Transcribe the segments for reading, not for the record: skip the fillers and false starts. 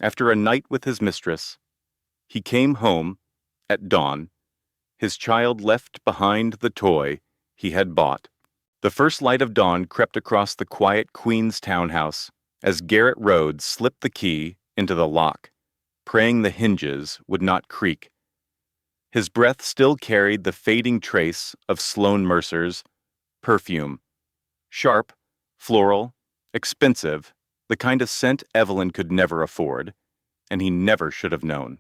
After a night with his mistress, he came home at dawn, his child left behind the toy he had bought. The first light of dawn crept across the quiet Queen's townhouse as Garrett Rhodes slipped the key into the lock, praying the hinges would not creak. His breath still carried the fading trace of Sloane Mercer's perfume. Sharp, floral, expensive, the kind of scent Evelyn could never afford, and he never should have known.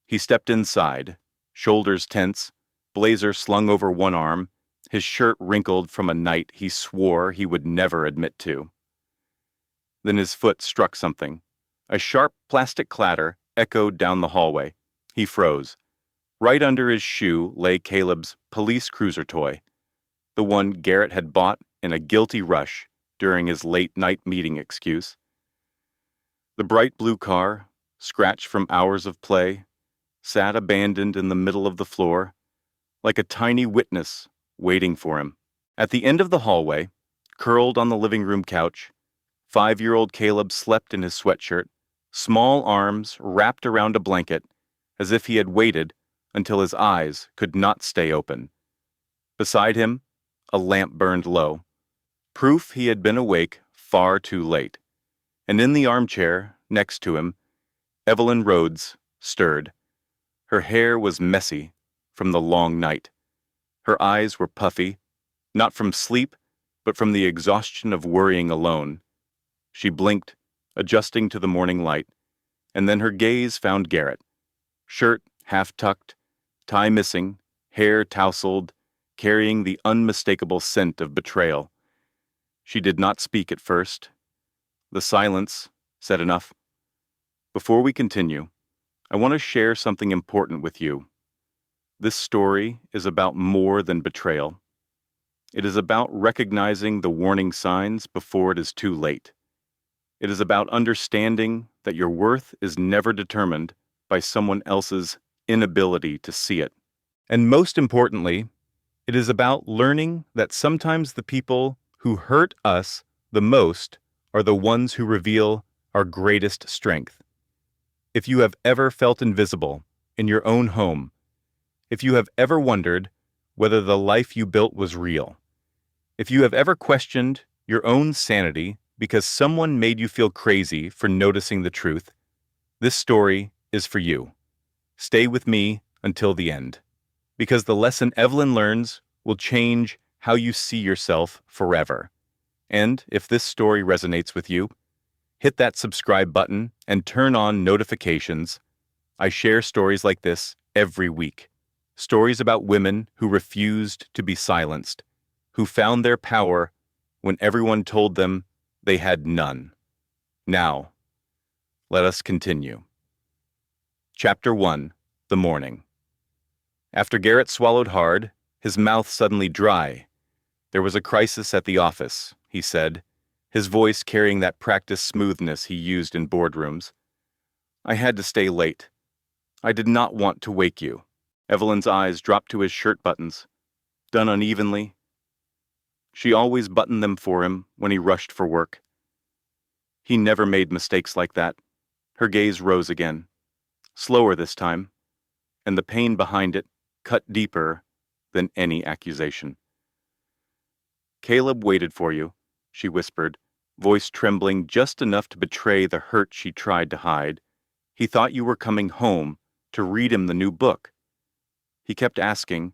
He stepped inside, shoulders tense, blazer slung over one arm, his shirt wrinkled from a night he swore he would never admit to. Then his foot struck something. A sharp plastic clatter echoed down the hallway. He froze. Right under his shoe lay Caleb's police cruiser toy, the one Garrett had bought in a guilty rush during his late-night meeting excuse. The bright blue car, scratched from hours of play, sat abandoned in the middle of the floor, like a tiny witness waiting for him. At the end of the hallway, curled on the living room couch, 5-year-old Caleb slept in his sweatshirt, small arms wrapped around a blanket, as if he had waited until his eyes could not stay open. Beside him, a lamp burned low, proof he had been awake far too late. And in the armchair next to him, Evelyn Rhodes stirred. Her hair was messy from the long night. Her eyes were puffy, not from sleep, but from the exhaustion of worrying alone. She blinked, adjusting to the morning light, and then her gaze found Garrett. Shirt half-tucked, tie missing, hair tousled, carrying the unmistakable scent of betrayal. She did not speak at first. The silence said enough. Before we continue, I want to share something important with you. This story is about more than betrayal. It is about recognizing the warning signs before it is too late. It is about understanding that your worth is never determined by someone else's inability to see it. And most importantly, it is about learning that sometimes the people who hurt us the most are the ones who reveal our greatest strength. If you have ever felt invisible in your own home, if you have ever wondered whether the life you built was real, if you have ever questioned your own sanity because someone made you feel crazy for noticing the truth, this story is for you. Stay with me until the end, because the lesson Evelyn learns will change how you see yourself forever. And if this story resonates with you, hit that subscribe button and turn on notifications. I share stories like this every week. Stories about women who refused to be silenced, who found their power when everyone told them they had none. Now, let us continue. Chapter 1: The Morning. After Garrett swallowed hard, his mouth suddenly dry. There was a crisis at the office, he said, his voice carrying that practiced smoothness he used in boardrooms. I had to stay late. I did not want to wake you. Evelyn's eyes dropped to his shirt buttons, done unevenly. She always buttoned them for him when he rushed for work. He never made mistakes like that. Her gaze rose again, slower this time, and the pain behind it cut deeper than any accusation. Caleb waited for you, she whispered, voice trembling just enough to betray the hurt she tried to hide. He thought you were coming home to read him the new book. He kept asking,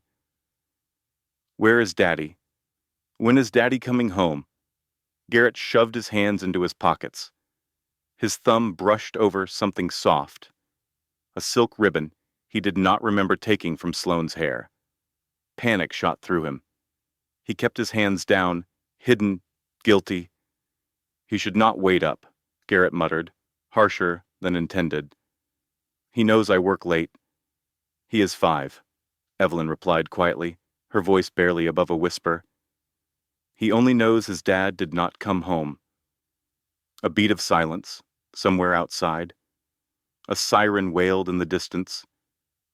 "Where is Daddy? When is Daddy coming home?" Garrett shoved his hands into his pockets. His thumb brushed over something soft, a silk ribbon he did not remember taking from Sloane's hair. Panic shot through him. He kept his hands down, hidden, guilty. He should not wait up, Garrett muttered, harsher than intended. He knows I work late. He is 5, Evelyn replied quietly, her voice barely above a whisper. He only knows his dad did not come home. A beat of silence, somewhere outside. A siren wailed in the distance,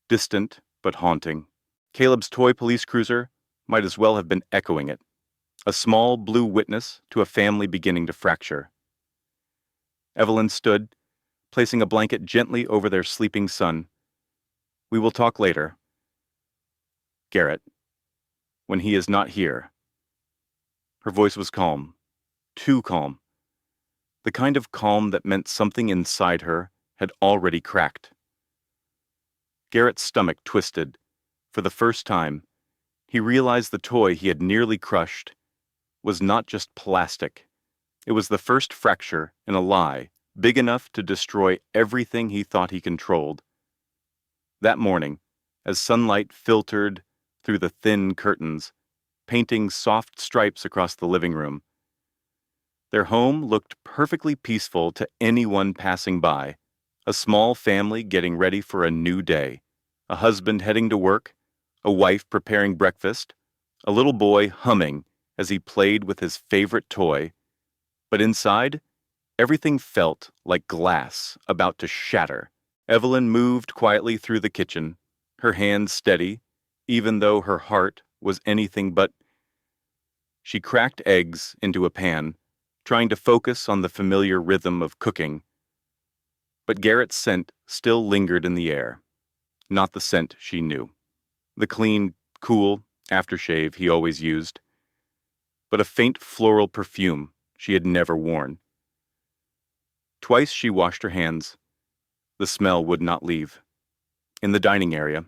distant but haunting. Caleb's toy police cruiser might as well have been echoing it, a small blue witness to a family beginning to fracture. Evelyn stood, placing a blanket gently over their sleeping son. "We will talk later. Garrett, when he is not here." Her voice was calm, too calm, the kind of calm that meant something inside her had already cracked. Garrett's stomach twisted. For the first time, he realized the toy he had nearly crushed was not just plastic. It was the first fracture in a lie big enough to destroy everything he thought he controlled. That morning, as sunlight filtered through the thin curtains, painting soft stripes across the living room, their home looked perfectly peaceful to anyone passing by. A small family getting ready for a new day, a husband heading to work, a wife preparing breakfast, a little boy humming as he played with his favorite toy. But inside, everything felt like glass about to shatter. Evelyn moved quietly through the kitchen, her hands steady, even though her heart was anything but. She cracked eggs into a pan, trying to focus on the familiar rhythm of cooking. But Garrett's scent still lingered in the air. Not the scent she knew. The clean, cool aftershave he always used, but a faint floral perfume she had never worn. Twice she washed her hands. The smell would not leave. In the dining area,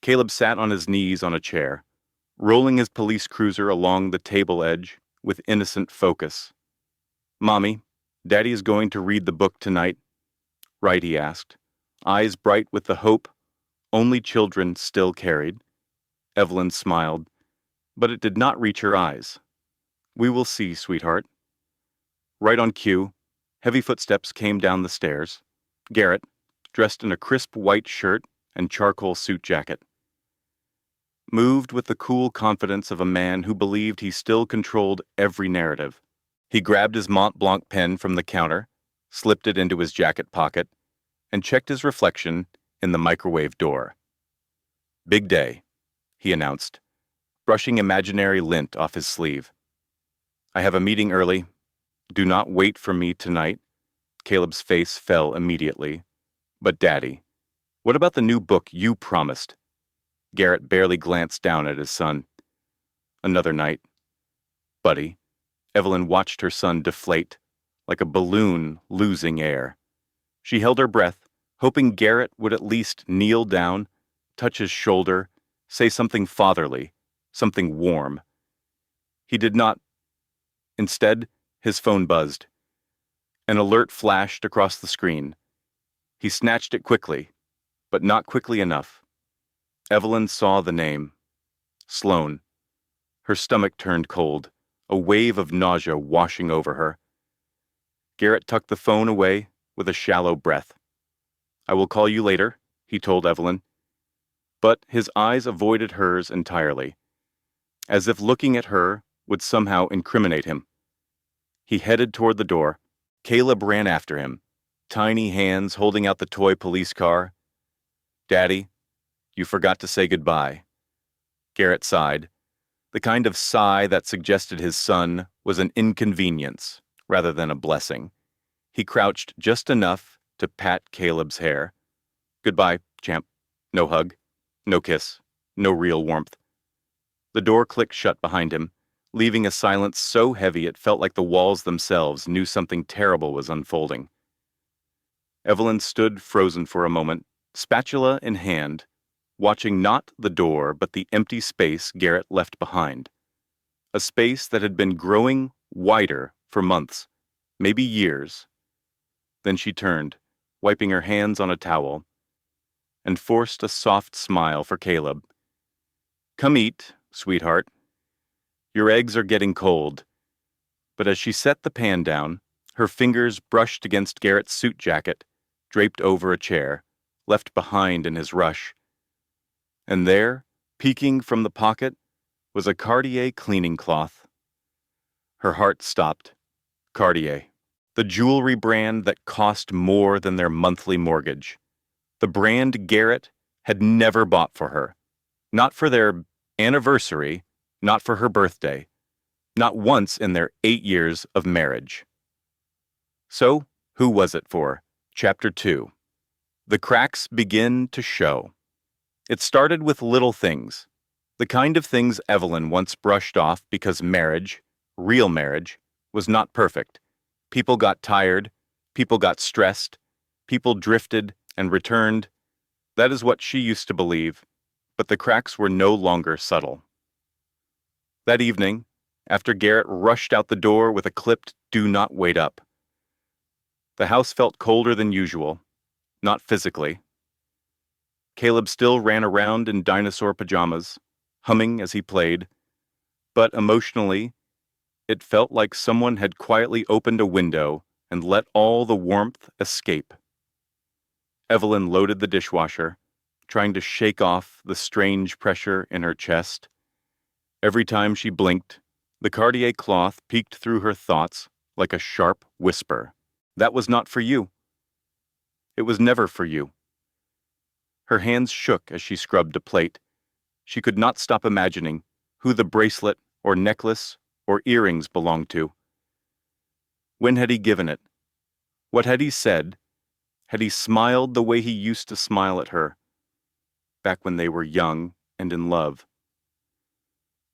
Caleb sat on his knees on a chair, rolling his police cruiser along the table edge with innocent focus. "Mommy, Daddy is going to read the book tonight." "Right?" he asked, eyes bright with the hope only children still carried. Evelyn smiled, but it did not reach her eyes. "We will see, sweetheart." Right on cue, heavy footsteps came down the stairs. Garrett, dressed in a crisp white shirt and charcoal suit jacket, moved with the cool confidence of a man who believed he still controlled every narrative. He grabbed his Mont Blanc pen from the counter, slipped it into his jacket pocket, and checked his reflection in the microwave door. "Big day," he announced, brushing imaginary lint off his sleeve. "I have a meeting early. Do not wait for me tonight." Caleb's face fell immediately. "But Daddy, what about the new book you promised?" Garrett barely glanced down at his son. "Another night." "Buddy." Evelyn watched her son deflate, like a balloon losing air. She held her breath, hoping Garrett would at least kneel down, touch his shoulder, say something fatherly, something warm. He did not. Instead, his phone buzzed. An alert flashed across the screen. He snatched it quickly, but not quickly enough. Evelyn saw the name. Sloan. Her stomach turned cold, a wave of nausea washing over her. Garrett tucked the phone away with a shallow breath. "I will call you later," he told Evelyn. But his eyes avoided hers entirely, as if looking at her would somehow incriminate him. He headed toward the door. Caleb ran after him, tiny hands holding out the toy police car. "Daddy, you forgot to say goodbye." Garrett sighed, the kind of sigh that suggested his son was an inconvenience rather than a blessing. He crouched just enough to pat Caleb's hair. "Goodbye, champ." No hug, no kiss, no real warmth. The door clicked shut behind him, leaving a silence so heavy it felt like the walls themselves knew something terrible was unfolding. Evelyn stood frozen for a moment, spatula in hand, watching not the door but the empty space Garrett left behind. A space that had been growing wider for months, maybe years. Then she turned, wiping her hands on a towel, and forced a soft smile for Caleb. "Come eat, sweetheart. Your eggs are getting cold." But as she set the pan down, her fingers brushed against Garrett's suit jacket, draped over a chair, left behind in his rush. And there, peeking from the pocket, was a Cartier cleaning cloth. Her heart stopped. Cartier, the jewelry brand that cost more than their monthly mortgage. The brand Garrett had never bought for her. Not for their anniversary, not for her birthday, not once in their 8 years of marriage. So, who was it for? Chapter 2. The cracks begin to show. It started with little things. The kind of things Evelyn once brushed off because marriage, real marriage, was not perfect. People got tired, people got stressed, people drifted and returned. That is what she used to believe, but the cracks were no longer subtle. That evening, after Garrett rushed out the door with a clipped "Do not wait up," the house felt colder than usual, not physically. Caleb still ran around in dinosaur pajamas, humming as he played, but emotionally, it felt like someone had quietly opened a window and let all the warmth escape. Evelyn loaded the dishwasher, trying to shake off the strange pressure in her chest. Every time she blinked, the Cartier cloth peeked through her thoughts like a sharp whisper. That was not for you. It was never for you. Her hands shook as she scrubbed a plate. She could not stop imagining who the bracelet or necklace or earrings belonged to. When had he given it? What had he said? Had he smiled the way he used to smile at her, back when they were young and in love?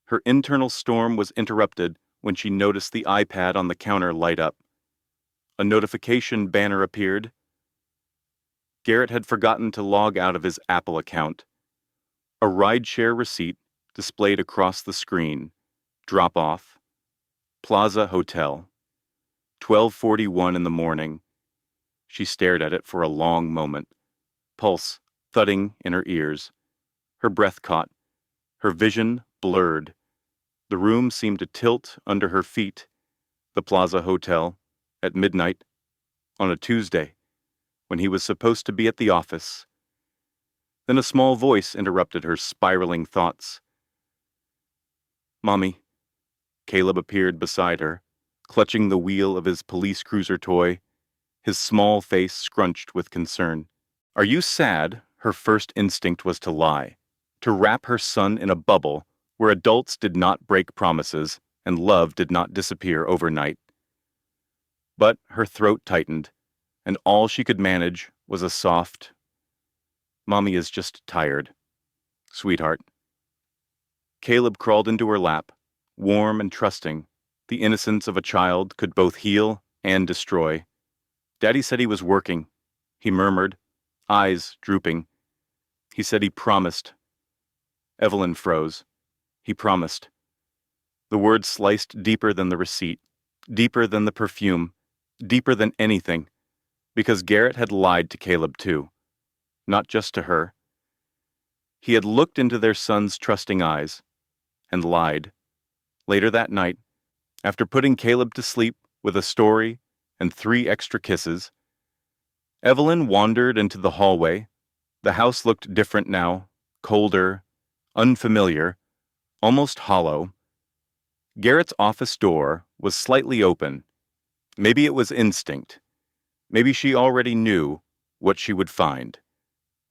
Her internal storm was interrupted when she noticed the iPad on the counter light up. A notification banner appeared. Garrett had forgotten to log out of his Apple account. A rideshare receipt displayed across the screen. Drop off. Plaza Hotel. 12:41 in the morning. She stared at it for a long moment, pulse thudding in her ears. Her breath caught. Her vision blurred. The room seemed to tilt under her feet. The Plaza Hotel, at midnight, on a Tuesday, when he was supposed to be at the office. Then a small voice interrupted her spiraling thoughts. "Mommy." Caleb appeared beside her, clutching the wheel of his police cruiser toy, his small face scrunched with concern. "Are you sad?" Her first instinct was to lie, to wrap her son in a bubble where adults did not break promises and love did not disappear overnight. But her throat tightened, and all she could manage was a soft, "Mommy is just tired, sweetheart." Caleb crawled into her lap, warm and trusting. The innocence of a child could both heal and destroy. "Daddy said he was working," he murmured, eyes drooping. "He said he promised." Evelyn froze. He promised. The word sliced deeper than the receipt, deeper than the perfume, deeper than anything, because Garrett had lied to Caleb too, not just to her. He had looked into their son's trusting eyes and lied. Later that night, after putting Caleb to sleep with a story and 3 extra kisses, Evelyn wandered into the hallway. The house looked different now, colder, unfamiliar, almost hollow. Garrett's office door was slightly open. Maybe it was instinct. Maybe she already knew what she would find.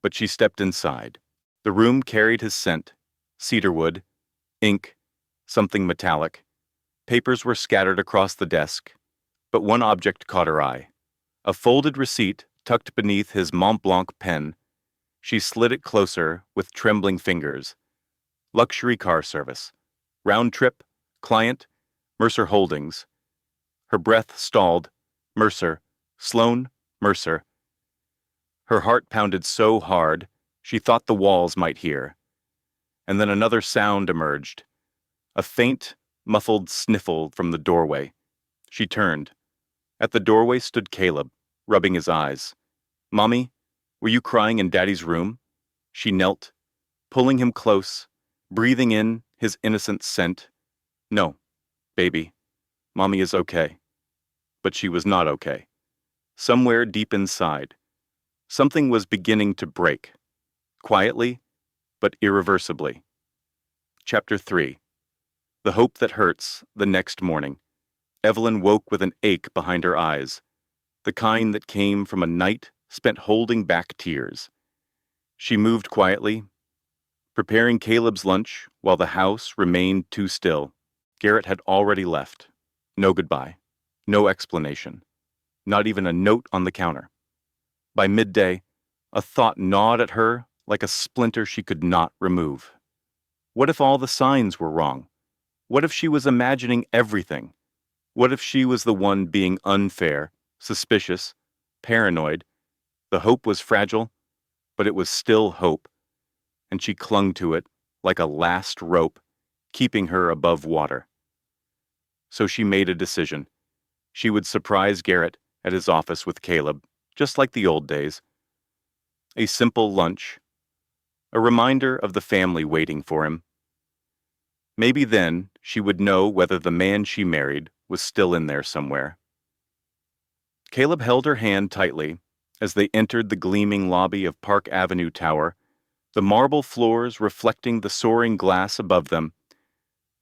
But she stepped inside. The room carried his scent: cedarwood, ink, something metallic. Papers were scattered across the desk, but one object caught her eye: a folded receipt tucked beneath his Mont Blanc pen. She slid it closer with trembling fingers. Luxury car service. Round trip, client, Mercer Holdings. Her breath stalled. Mercer. Sloan, Mercer. Her heart pounded so hard, she thought the walls might hear. And then another sound emerged. A faint, muffled sniffle from the doorway. She turned. At the doorway stood Caleb, rubbing his eyes. "Mommy, were you crying in Daddy's room?" She knelt, pulling him close, breathing in his innocent scent. "No, baby. Mommy is okay." But she was not okay. Somewhere deep inside, something was beginning to break. Quietly, but irreversibly. Chapter 3. The Hope That Hurts. The next morning, Evelyn woke with an ache behind her eyes, the kind that came from a night spent holding back tears. She moved quietly, preparing Caleb's lunch while the house remained too still. Garrett had already left. No goodbye. No explanation. Not even a note on the counter. By midday, a thought gnawed at her like a splinter she could not remove. What if all the signs were wrong? What if she was imagining everything? What if she was the one being unfair, suspicious, paranoid? The hope was fragile, but it was still hope, and she clung to it like a last rope, keeping her above water. So she made a decision. She would surprise Garrett at his office with Caleb, just like the old days. A simple lunch, a reminder of the family waiting for him. Maybe then she would know whether the man she married was still in there somewhere. Caleb held her hand tightly as they entered the gleaming lobby of Park Avenue Tower, the marble floors reflecting the soaring glass above them.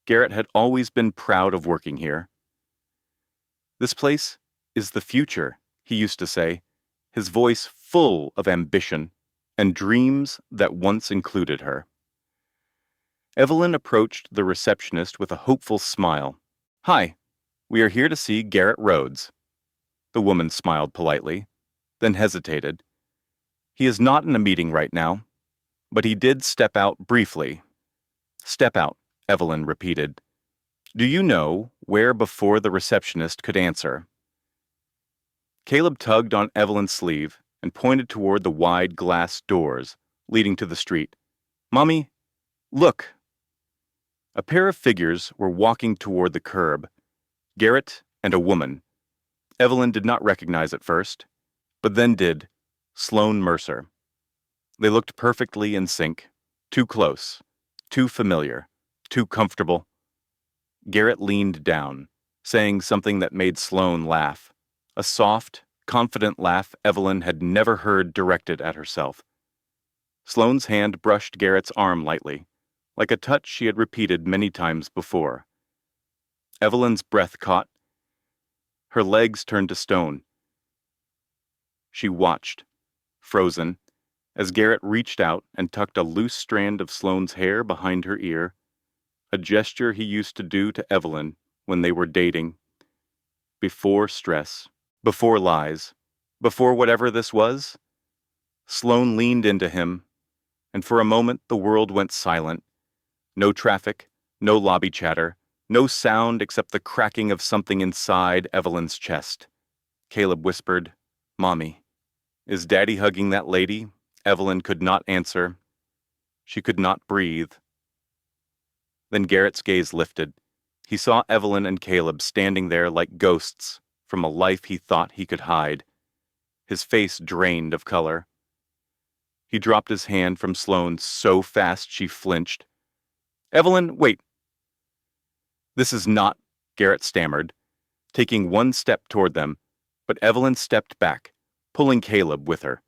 Garrett had always been proud of working here. "This place is the future," he used to say, his voice full of ambition and dreams that once included her. Evelyn approached the receptionist with a hopeful smile. "Hi, we are here to see Garrett Rhodes." The woman smiled politely, then hesitated. "He is not in a meeting right now, but he did step out briefly." "Step out," Evelyn repeated. "Do you know where?" Before the receptionist could answer, Caleb tugged on Evelyn's sleeve and pointed toward the wide glass doors leading to the street. "Mommy, look!" A pair of figures were walking toward the curb, Garrett and a woman. Evelyn did not recognize at first, but then did, Sloane Mercer. They looked perfectly in sync, too close, too familiar, too comfortable. Garrett leaned down, saying something that made Sloane laugh, a soft, confident laugh Evelyn had never heard directed at herself. Sloane's hand brushed Garrett's arm lightly, like a touch she had repeated many times before. Evelyn's breath caught. Her legs turned to stone. She watched, frozen, as Garrett reached out and tucked a loose strand of Sloane's hair behind her ear, a gesture he used to do to Evelyn when they were dating. Before stress, before lies, before whatever this was, Sloane leaned into him, and for a moment the world went silent. No traffic, no lobby chatter, no sound except the cracking of something inside Evelyn's chest. Caleb whispered, "Mommy, is Daddy hugging that lady?" Evelyn could not answer. She could not breathe. Then Garrett's gaze lifted. He saw Evelyn and Caleb standing there like ghosts from a life he thought he could hide. His face drained of color. He dropped his hand from Sloane so fast she flinched. "Evelyn, wait." "This is not," Garrett stammered, taking one step toward them, but Evelyn stepped back, pulling Caleb with her.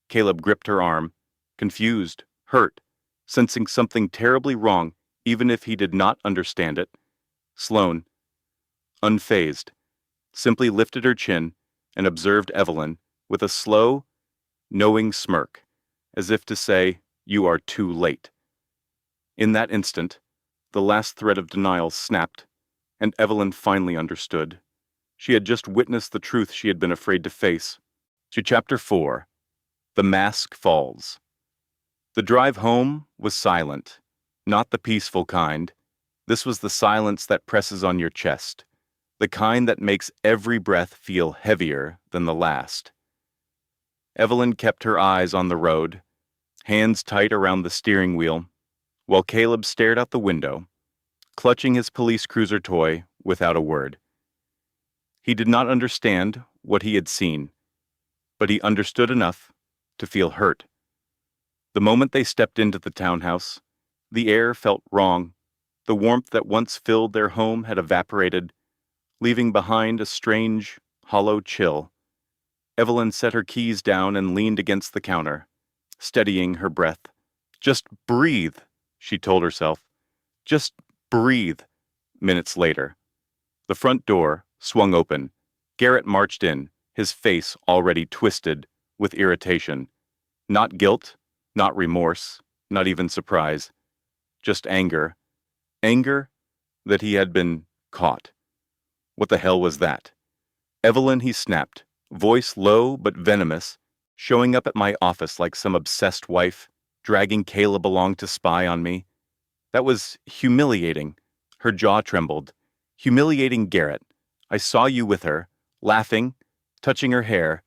Caleb gripped her arm, confused, hurt, sensing something terribly wrong even if he did not understand it. Sloane, unfazed, simply lifted her chin and observed Evelyn with a slow, knowing smirk, as if to say, "You are too late." In that instant, the last thread of denial snapped, and Evelyn finally understood. She had just witnessed the truth she had been afraid to face. Chapter 4. The Mask Falls. The drive home was silent, not the peaceful kind. This was the silence that presses on your chest, the kind that makes every breath feel heavier than the last. Evelyn kept her eyes on the road, hands tight around the steering wheel, while Caleb stared out the window, clutching his police cruiser toy without a word. He did not understand what he had seen, but he understood enough to feel hurt. The moment they stepped into the townhouse, the air felt wrong. The warmth that once filled their home had evaporated, leaving behind a strange, hollow chill. Evelyn set her keys down and leaned against the counter, steadying her breath. "Just breathe," she told herself. "Just breathe." Minutes later, the front door swung open. Garrett marched in, his face already twisted with irritation. Not guilt, not remorse, not even surprise. Just anger. Anger that he had been caught. What the hell was that? "Evelyn," he snapped, voice low but venomous. showing up at my office like some obsessed wife, dragging Caleb along to spy on me. That was humiliating. Her jaw trembled. Humiliating Garrett. I saw you with her, laughing, touching her hair.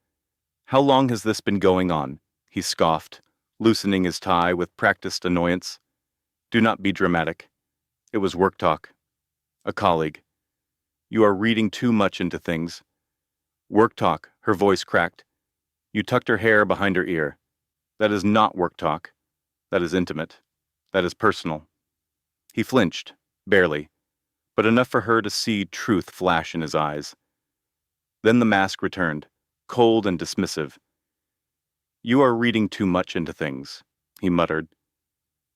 How long has this been going on? He scoffed, loosening his tie with practiced annoyance. Do not be dramatic. It was work talk. A colleague. You are reading too much into things. Work talk, her voice cracked. You tucked her hair behind her ear. That is not work talk. That is intimate. That is personal. He flinched, barely, but enough for her to see truth flash in his eyes. Then the mask returned, cold and dismissive. You are reading too much into things, he muttered.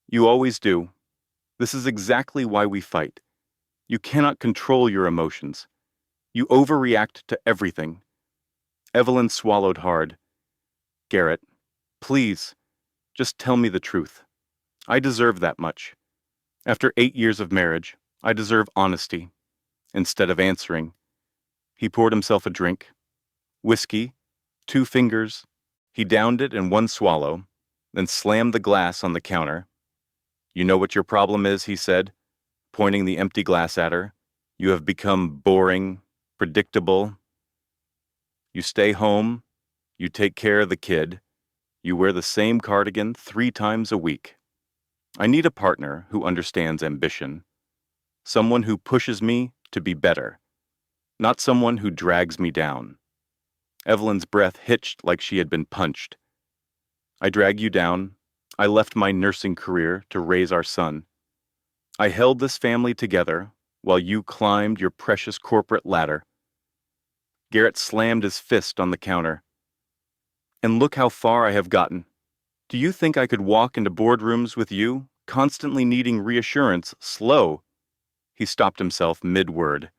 You always do. This is exactly why we fight. You cannot control your emotions. You overreact to everything. Evelyn swallowed hard. Garrett, please, just tell me the truth. I deserve that much. After 8 years of marriage, I deserve honesty. Instead of answering, he poured himself a drink. Whiskey, 2 fingers. He downed it in one swallow, then slammed the glass on the counter. You know what your problem is, he said, pointing the empty glass at her. You have become boring, predictable. You stay home, you take care of the kid, you wear the same cardigan 3 times a week. I need a partner who understands ambition, someone who pushes me to be better, not someone who drags me down. Evelyn's breath hitched like she had been punched. I drag you down. I left my nursing career to raise our son. I held this family together while you climbed your precious corporate ladder. Garrett slammed his fist on the counter. And look how far I have gotten. Do you think I could walk into boardrooms with you, constantly needing reassurance, slow? He stopped himself mid-word.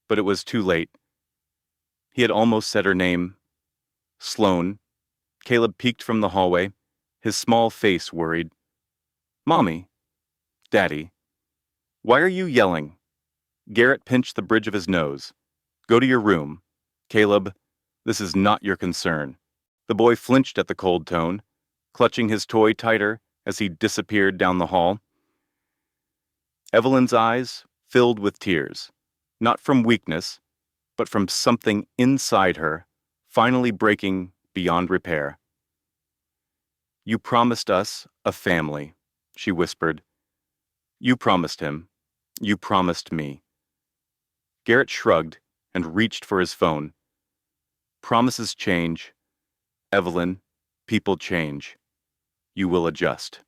But it was too late. He had almost said her name. Sloane. Caleb peeked from the hallway, his small face worried. Mommy. Daddy. Why are you yelling? Garrett pinched the bridge of his nose. Go to your room. Caleb, this is not your concern. The boy flinched at the cold tone, clutching his toy tighter as he disappeared down the hall. Evelyn's eyes filled with tears, not from weakness, but from something inside her, finally breaking beyond repair. You promised us a family, she whispered. You promised him. You promised me. Garrett shrugged and reached for his phone. Promises change. Evelyn, people change. You will adjust.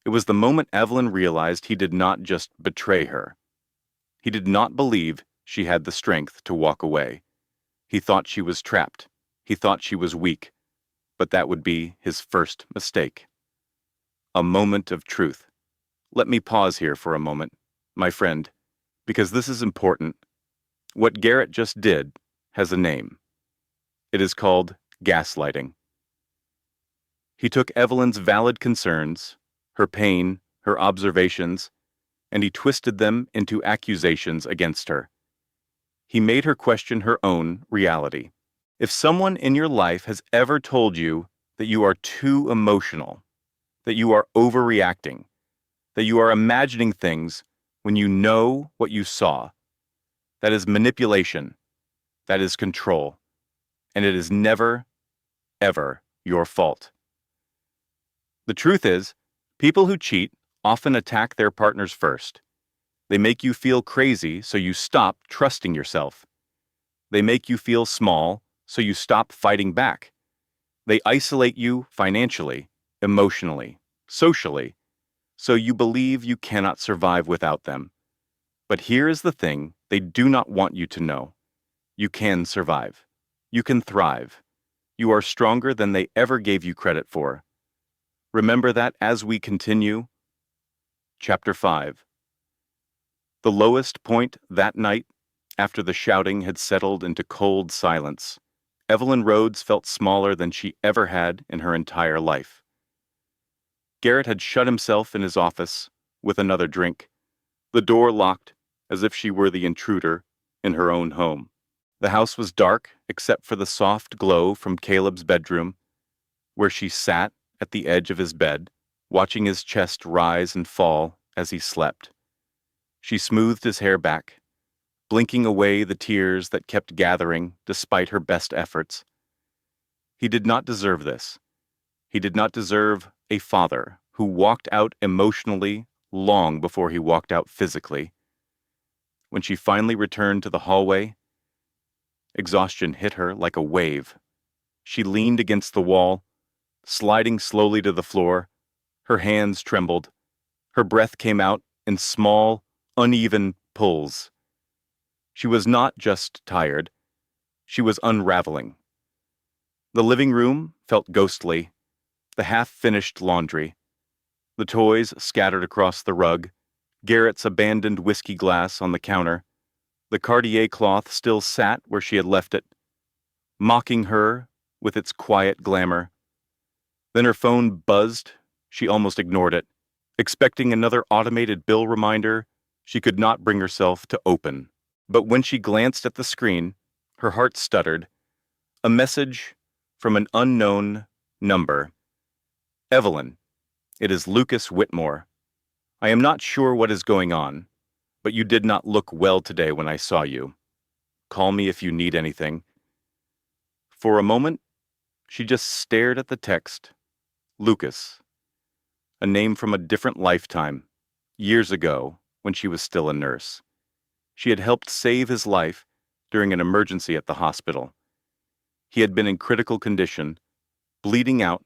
It was the moment Evelyn realized he did not just betray her. He did not believe she had the strength to walk away. He thought she was trapped. He thought she was weak. But that would be his first mistake. A moment of truth. Let me pause here for a moment, my friend, because this is important. What Garrett just did has a name. It is called gaslighting. He took Evelyn's valid concerns, her pain, her observations, and he twisted them into accusations against her. He made her question her own reality. If someone in your life has ever told you that you are too emotional, that you are overreacting, that you are imagining things when you know what you saw, that is manipulation, that is control, and it is never, ever your fault. The truth is, people who cheat often attack their partners first. They make you feel crazy, so you stop trusting yourself. They make you feel small, so you stop fighting back. They isolate you financially, emotionally, socially, so you believe you cannot survive without them. But here is the thing they do not want you to know. You can survive. You can thrive. You are stronger than they ever gave you credit for. Remember that as we continue. Chapter 5. The lowest point that night, after the shouting had settled into cold silence, Evelyn Rhodes felt smaller than she ever had in her entire life. Garrett had shut himself in his office with another drink, the door locked as if she were the intruder in her own home. The house was dark except for the soft glow from Caleb's bedroom, where she sat at the edge of his bed, watching his chest rise and fall as he slept. She smoothed his hair back, blinking away the tears that kept gathering despite her best efforts. He did not deserve this. He did not deserve a father who walked out emotionally long before he walked out physically. When she finally returned to the hallway, exhaustion hit her like a wave. She leaned against the wall, sliding slowly to the floor. Her hands trembled. Her breath came out in small, uneven pulls. She was not just tired. She was unraveling. The living room felt ghostly, the half-finished laundry, the toys scattered across the rug, Garrett's abandoned whiskey glass on the counter. The Cartier cloth still sat where she had left it, mocking her with its quiet glamour. Then her phone buzzed. She almost ignored it. Expecting another automated bill reminder, she could not bring herself to open. But when she glanced at the screen, her heart stuttered. A message from an unknown number. Evelyn, it is Lucas Whitmore. I am not sure what is going on, but you did not look well today when I saw you. Call me if you need anything. For a moment, she just stared at the text. Lucas. A name from a different lifetime, years ago when she was still a nurse. She had helped save his life during an emergency at the hospital. He had been in critical condition, bleeding out,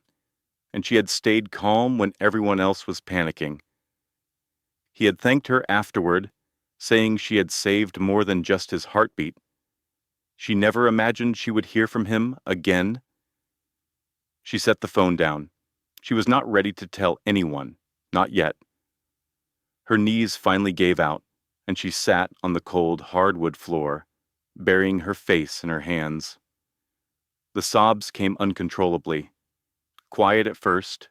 and she had stayed calm when everyone else was panicking. He had thanked her afterward, saying she had saved more than just his heartbeat. She never imagined she would hear from him again. She set the phone down. She was not ready to tell anyone, not yet. Her knees finally gave out, and she sat on the cold hardwood floor, burying her face in her hands. The sobs came uncontrollably, quiet at first,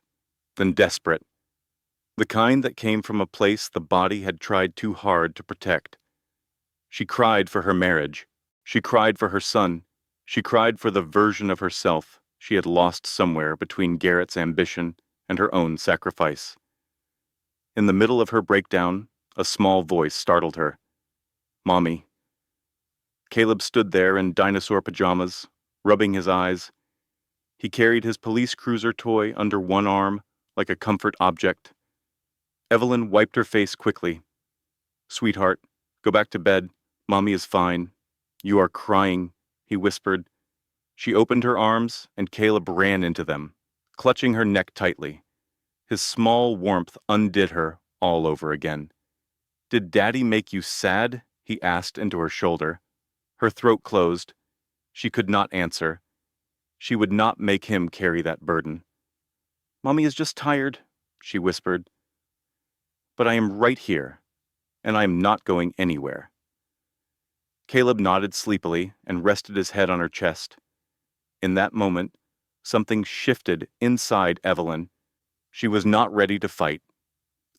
then desperate, the kind that came from a place the body had tried too hard to protect. She cried for her marriage. She cried for her son. She cried for the version of herself she had lost somewhere between Garrett's ambition and her own sacrifice. In the middle of her breakdown, a small voice startled her. Mommy. Caleb stood there in dinosaur pajamas, rubbing his eyes. He carried his police cruiser toy under one arm like a comfort object. Evelyn wiped her face quickly. Sweetheart, go back to bed. Mommy is fine. You are crying, he whispered. She opened her arms, and Caleb ran into them, clutching her neck tightly. His small warmth undid her all over again. Did Daddy make you sad? He asked into her shoulder. Her throat closed. She could not answer. She would not make him carry that burden. Mommy is just tired, she whispered. But I am right here, and I am not going anywhere. Caleb nodded sleepily and rested his head on her chest. In that moment, something shifted inside Evelyn. She was not ready to fight,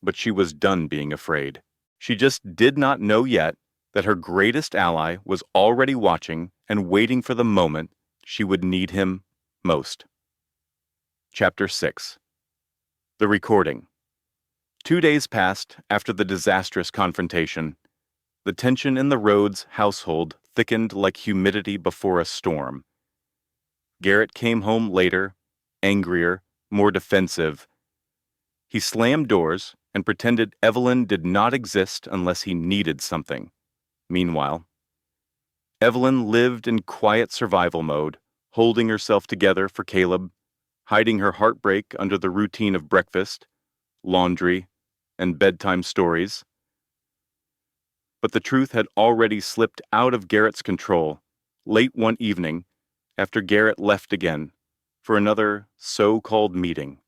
but she was done being afraid. She just did not know yet that her greatest ally was already watching and waiting for the moment she would need him most. Chapter 6. The Recording. 2 days passed after the disastrous confrontation. The tension in the Rhodes household thickened like humidity before a storm. Garrett came home later, angrier, more defensive. He slammed doors and pretended Evelyn did not exist unless he needed something. Meanwhile, Evelyn lived in quiet survival mode, holding herself together for Caleb, hiding her heartbreak under the routine of breakfast, laundry, and bedtime stories. But the truth had already slipped out of Garrett's control late one evening after Garrett left again for another so-called meeting.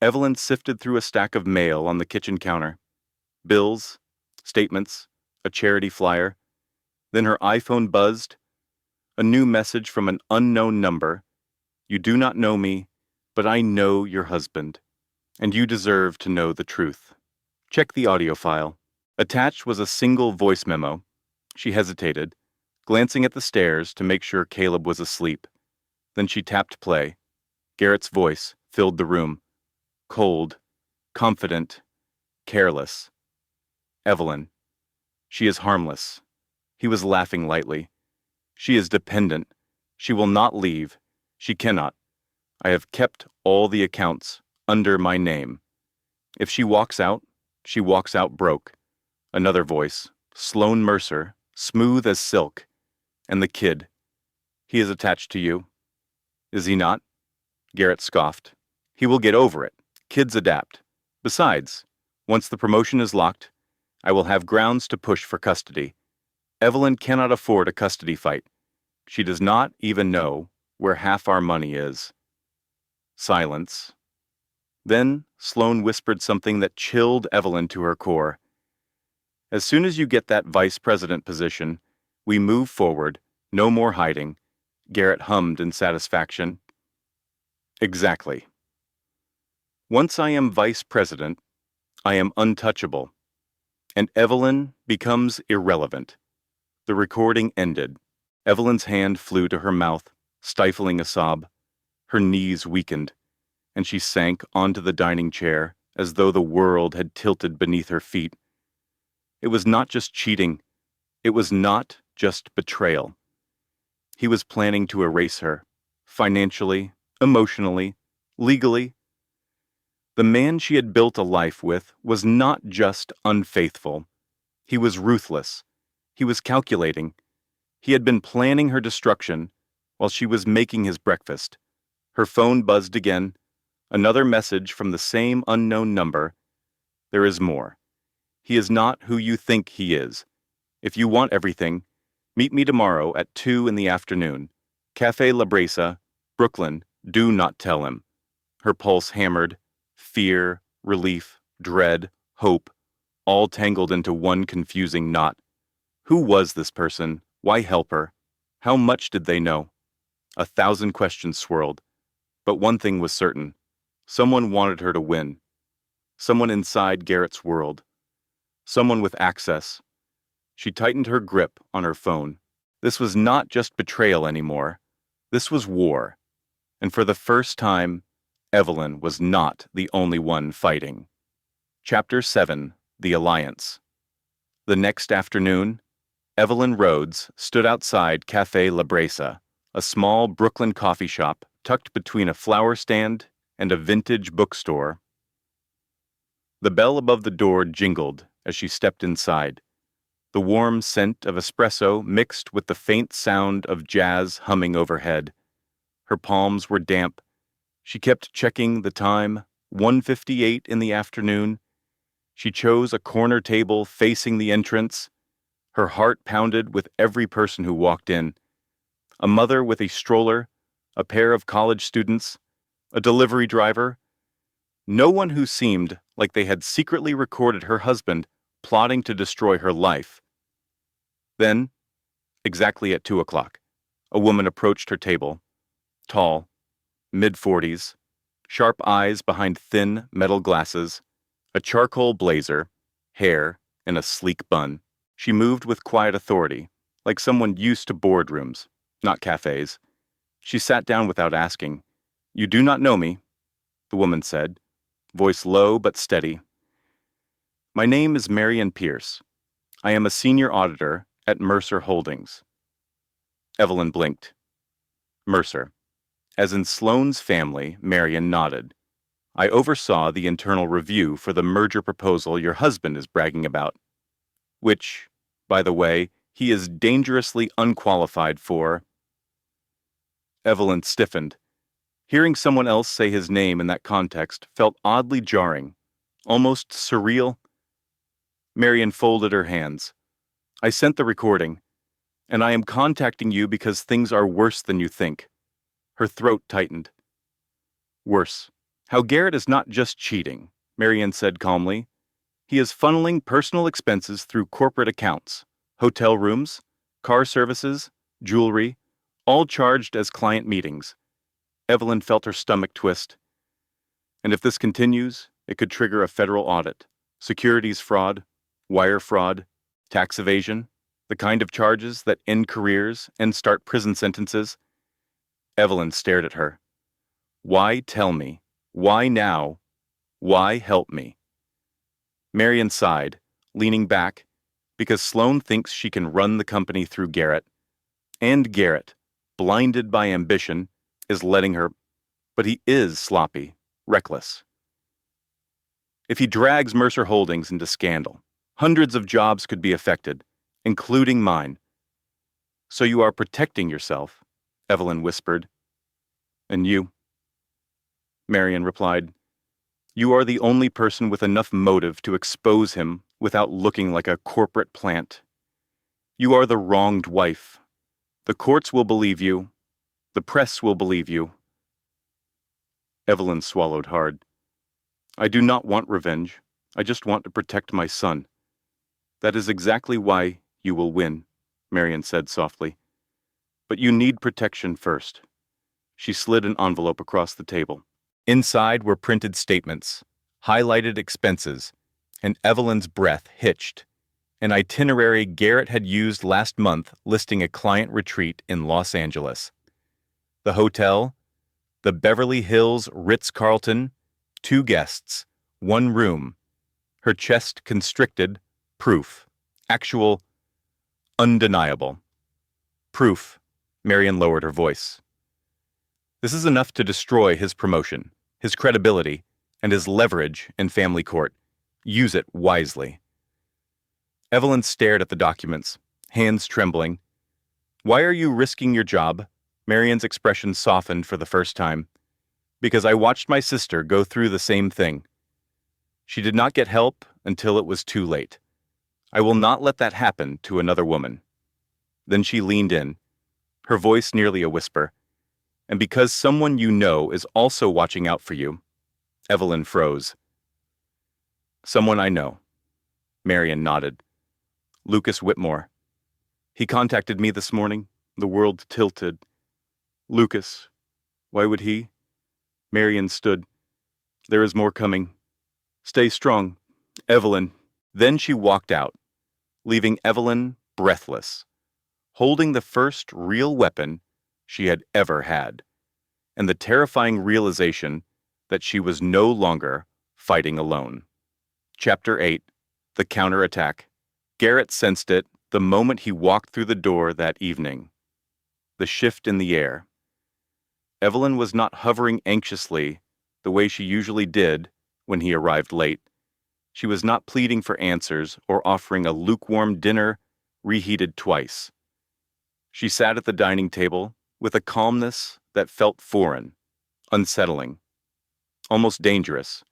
Evelyn sifted through a stack of mail on the kitchen counter. Bills, statements, a charity flyer. Then her iPhone buzzed. A new message from an unknown number. You do not know me, but I know your husband, and you deserve to know the truth. Check the audio file. Attached was a single voice memo. She hesitated, glancing at the stairs to make sure Caleb was asleep. Then she tapped play. Garrett's voice filled the room. Cold, confident, careless. Evelyn. She is harmless. He was laughing lightly. She is dependent. She will not leave. She cannot. I have kept all the accounts under my name. If she walks out broke. Another voice, Sloane Mercer, smooth as silk. And the kid. He is attached to you. Is he not? Garrett scoffed. He will get over it. Kids adapt. Besides, once the promotion is locked, I will have grounds to push for custody. Evelyn cannot afford a custody fight. She does not even know where half our money is. Silence. Then Sloane whispered something that chilled Evelyn to her core. As soon as you get that vice president position, we move forward, no more hiding. Garrett hummed in satisfaction. Exactly. Once I am vice president, I am untouchable, and Evelyn becomes irrelevant. The recording ended. Evelyn's hand flew to her mouth, stifling a sob. Her knees weakened, and she sank onto the dining chair as though the world had tilted beneath her feet. It was not just cheating. It was not just betrayal. He was planning to erase her, financially, emotionally, legally. The man she had built a life with was not just unfaithful. He was ruthless. He was calculating. He had been planning her destruction while she was making his breakfast. Her phone buzzed again. Another message from the same unknown number. There is more. He is not who you think he is. If you want everything, meet me tomorrow at 2 in the afternoon. Café La Bresa, Brooklyn. Do not tell him. Her pulse hammered. Fear, relief, dread, hope, all tangled into one confusing knot. Who was this person? Why help her? How much did they know? 1,000 questions swirled. But one thing was certain. Someone wanted her to win. Someone inside Garrett's world. Someone with access. She tightened her grip on her phone. This was not just betrayal anymore. This was war. And for the first time, Evelyn was not the only one fighting. Chapter 7. The Alliance. The next afternoon, Evelyn Rhodes stood outside Café La Bresa, a small Brooklyn coffee shop tucked between a flower stand and a vintage bookstore. The bell above the door jingled as she stepped inside. The warm scent of espresso mixed with the faint sound of jazz humming overhead. Her palms were damp. She kept checking the time, 1:58 in the afternoon. She chose a corner table facing the entrance. Her heart pounded with every person who walked in. A mother with a stroller, a pair of college students, a delivery driver. No one who seemed like they had secretly recorded her husband plotting to destroy her life. Then, exactly at 2 o'clock, a woman approached her table. Tall, mid-40s, sharp eyes behind thin metal glasses, a charcoal blazer, hair in a sleek bun. She moved with quiet authority, like someone used to boardrooms, not cafes. She sat down without asking. "You do not know me," the woman said, voice low but steady. "My name is Marion Pierce. I am a senior auditor at Mercer Holdings." Evelyn blinked. Mercer. As in Sloane's family, Marion nodded. "I oversaw the internal review for the merger proposal your husband is bragging about. Which, by the way, he is dangerously unqualified for." Evelyn stiffened. Hearing someone else say his name in that context felt oddly jarring, almost surreal. Marion folded her hands. "I sent the recording, and I am contacting you because things are worse than you think." Her throat tightened. "Worse. How Garrett is not just cheating," Marion said calmly. "He is funneling personal expenses through corporate accounts, hotel rooms, car services, jewelry, all charged as client meetings." Evelyn felt her stomach twist. And if this continues, it could trigger a federal audit, securities fraud, wire fraud, tax evasion. The kind of charges that end careers and start prison sentences? Evelyn stared at her. Why tell me? Why now? Why help me? Marion sighed, leaning back, because Sloane thinks she can run the company through Garrett. And Garrett, blinded by ambition, is letting her, but he is sloppy, reckless. If he drags Mercer Holdings into scandal, hundreds of jobs could be affected, including mine. So you are protecting yourself, Evelyn whispered. And you? Marion replied. You are the only person with enough motive to expose him without looking like a corporate plant. You are the wronged wife. The courts will believe you. The press will believe you. Evelyn swallowed hard. I do not want revenge. I just want to protect my son. That is exactly why you will win, Marion said softly. But you need protection first. She slid an envelope across the table. Inside were printed statements, highlighted expenses, and Evelyn's breath hitched. An itinerary Garrett had used last month listing a client retreat in Los Angeles. The hotel, the Beverly Hills Ritz-Carlton, 2 guests, 1 room. Her chest constricted, proof. Actual, undeniable. Proof, Marion lowered her voice. This is enough to destroy his promotion, his credibility, and his leverage in family court. Use it wisely. Evelyn stared at the documents, hands trembling. Why are you risking your job? Marion's expression softened for the first time. Because I watched my sister go through the same thing. She did not get help until it was too late. I will not let that happen to another woman. Then she leaned in, her voice nearly a whisper. And because someone you know is also watching out for you. Evelyn froze. Someone I know. Marion nodded. Lucas Whitmore. He contacted me this morning. The world tilted. Lucas. Why would he? Marion stood. There is more coming. Stay strong, Evelyn. Then she walked out, leaving Evelyn breathless, holding the first real weapon she had ever had, and the terrifying realization that she was no longer fighting alone. Chapter 8. The Counterattack. Garrett sensed it the moment he walked through the door that evening. The shift in the air. Evelyn was not hovering anxiously the way she usually did when he arrived late. She was not pleading for answers or offering a lukewarm dinner reheated twice. She sat at the dining table with a calmness that felt foreign, unsettling, almost dangerous.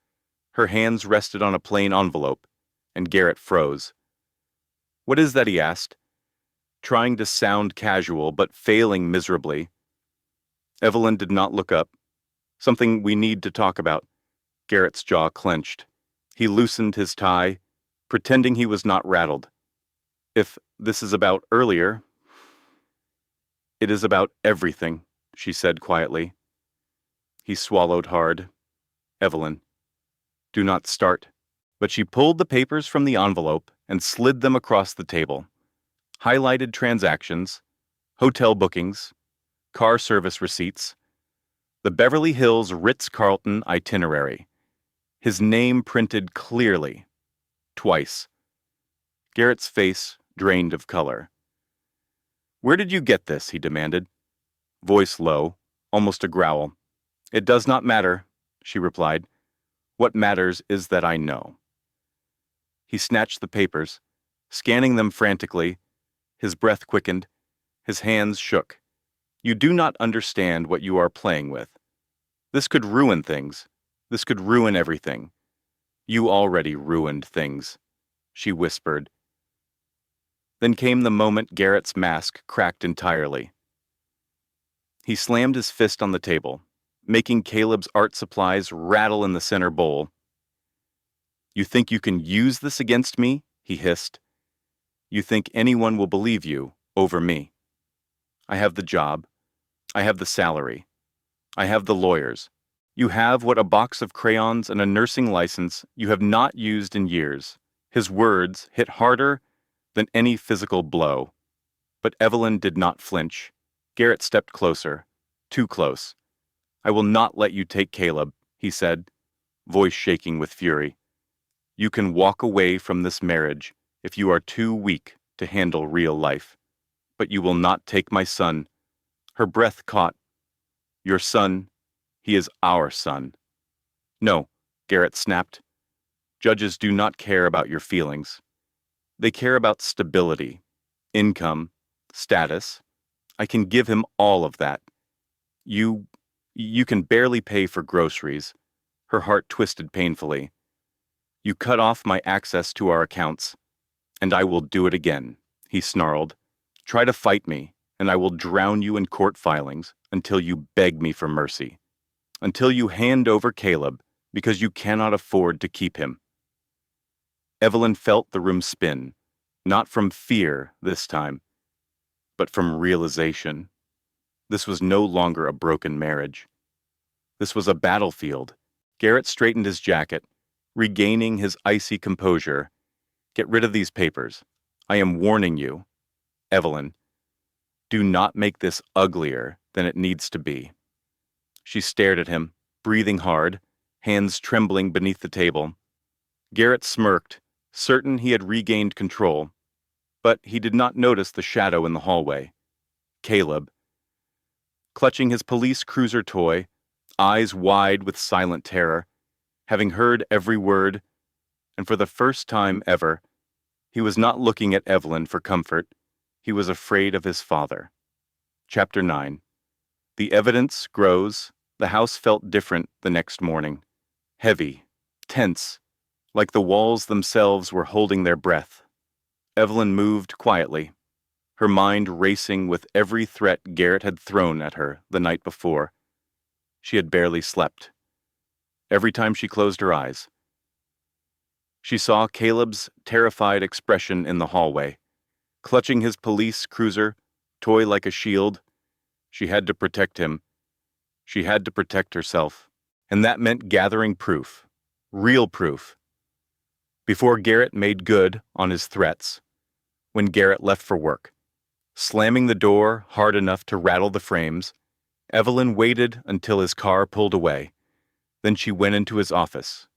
Her hands rested on a plain envelope, and Garrett froze. What is that? He asked, trying to sound casual but failing miserably. Evelyn did not look up. Something we need to talk about. Garrett's jaw clenched. He loosened his tie, pretending he was not rattled. If this is about earlier, it is about everything, she said quietly. He swallowed hard. Evelyn, do not start. But she pulled the papers from the envelope and slid them across the table. Highlighted transactions, hotel bookings, car service receipts, the Beverly Hills Ritz-Carlton itinerary. His name printed clearly, twice. Garrett's face drained of color. Where did you get this? He demanded. Voice low, almost a growl. It does not matter, she replied. What matters is that I know. He snatched the papers, scanning them frantically. His breath quickened. His hands shook. You do not understand what you are playing with. This could ruin things. This could ruin everything. You already ruined things, she whispered. Then came the moment Garrett's mask cracked entirely. He slammed his fist on the table, making Caleb's art supplies rattle in the center bowl. You think you can use this against me? He hissed. You think anyone will believe you over me. I have the job. I have the salary. I have the lawyers. You have what a box of crayons and a nursing license you have not used in years. His words hit harder than any physical blow. But Evelyn did not flinch. Garrett stepped closer. Too close. "I will not let you take Caleb," he said, voice shaking with fury. "You can walk away from this marriage if you are too weak to handle real life. But you will not take my son." Her breath caught. "Your son, he is our son." "No," Garrett snapped. "Judges do not care about your feelings. They care about stability, income, status. I can give him all of that. You, you can barely pay for groceries." Her heart twisted painfully. "You cut off my access to our accounts, and I will do it again," he snarled. "Try to fight me, and I will drown you in court filings until you beg me for mercy. Until you hand over Caleb because you cannot afford to keep him." Evelyn felt the room spin, not from fear this time, but from realization. This was no longer a broken marriage. This was a battlefield. Garrett straightened his jacket, regaining his icy composure. "Get rid of these papers. I am warning you. Evelyn, do not make this uglier than it needs to be." She stared at him, breathing hard, hands trembling beneath the table. Garrett smirked, certain he had regained control, but he did not notice the shadow in the hallway. Caleb, clutching his police cruiser toy, eyes wide with silent terror, having heard every word, and for the first time ever, he was not looking at Evelyn for comfort. He was afraid of his father. Chapter 9. The evidence grows. The house felt different the next morning. Heavy, tense, like the walls themselves were holding their breath. Evelyn moved quietly, her mind racing with every threat Garrett had thrown at her the night before. She had barely slept. Every time she closed her eyes, she saw Caleb's terrified expression in the hallway. Clutching his police cruiser, toy like a shield, she had to protect him. She had to protect herself. And that meant gathering proof. Real proof. Before Garrett made good on his threats, when Garrett left for work, slamming the door hard enough to rattle the frames, Evelyn waited until his car pulled away. Then she went into his office.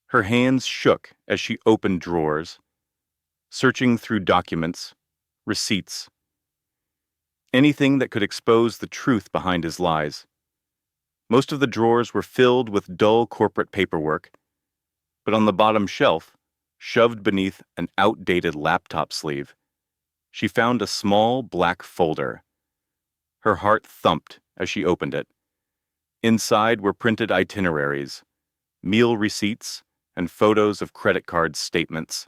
Her hands shook as she opened drawers, searching through documents, receipts, anything that could expose the truth behind his lies. Most of the drawers were filled with dull corporate paperwork, but on the bottom shelf, shoved beneath an outdated laptop sleeve, she found a small black folder. Her heart thumped as she opened it. Inside were printed itineraries, meal receipts, and photos of credit card statements.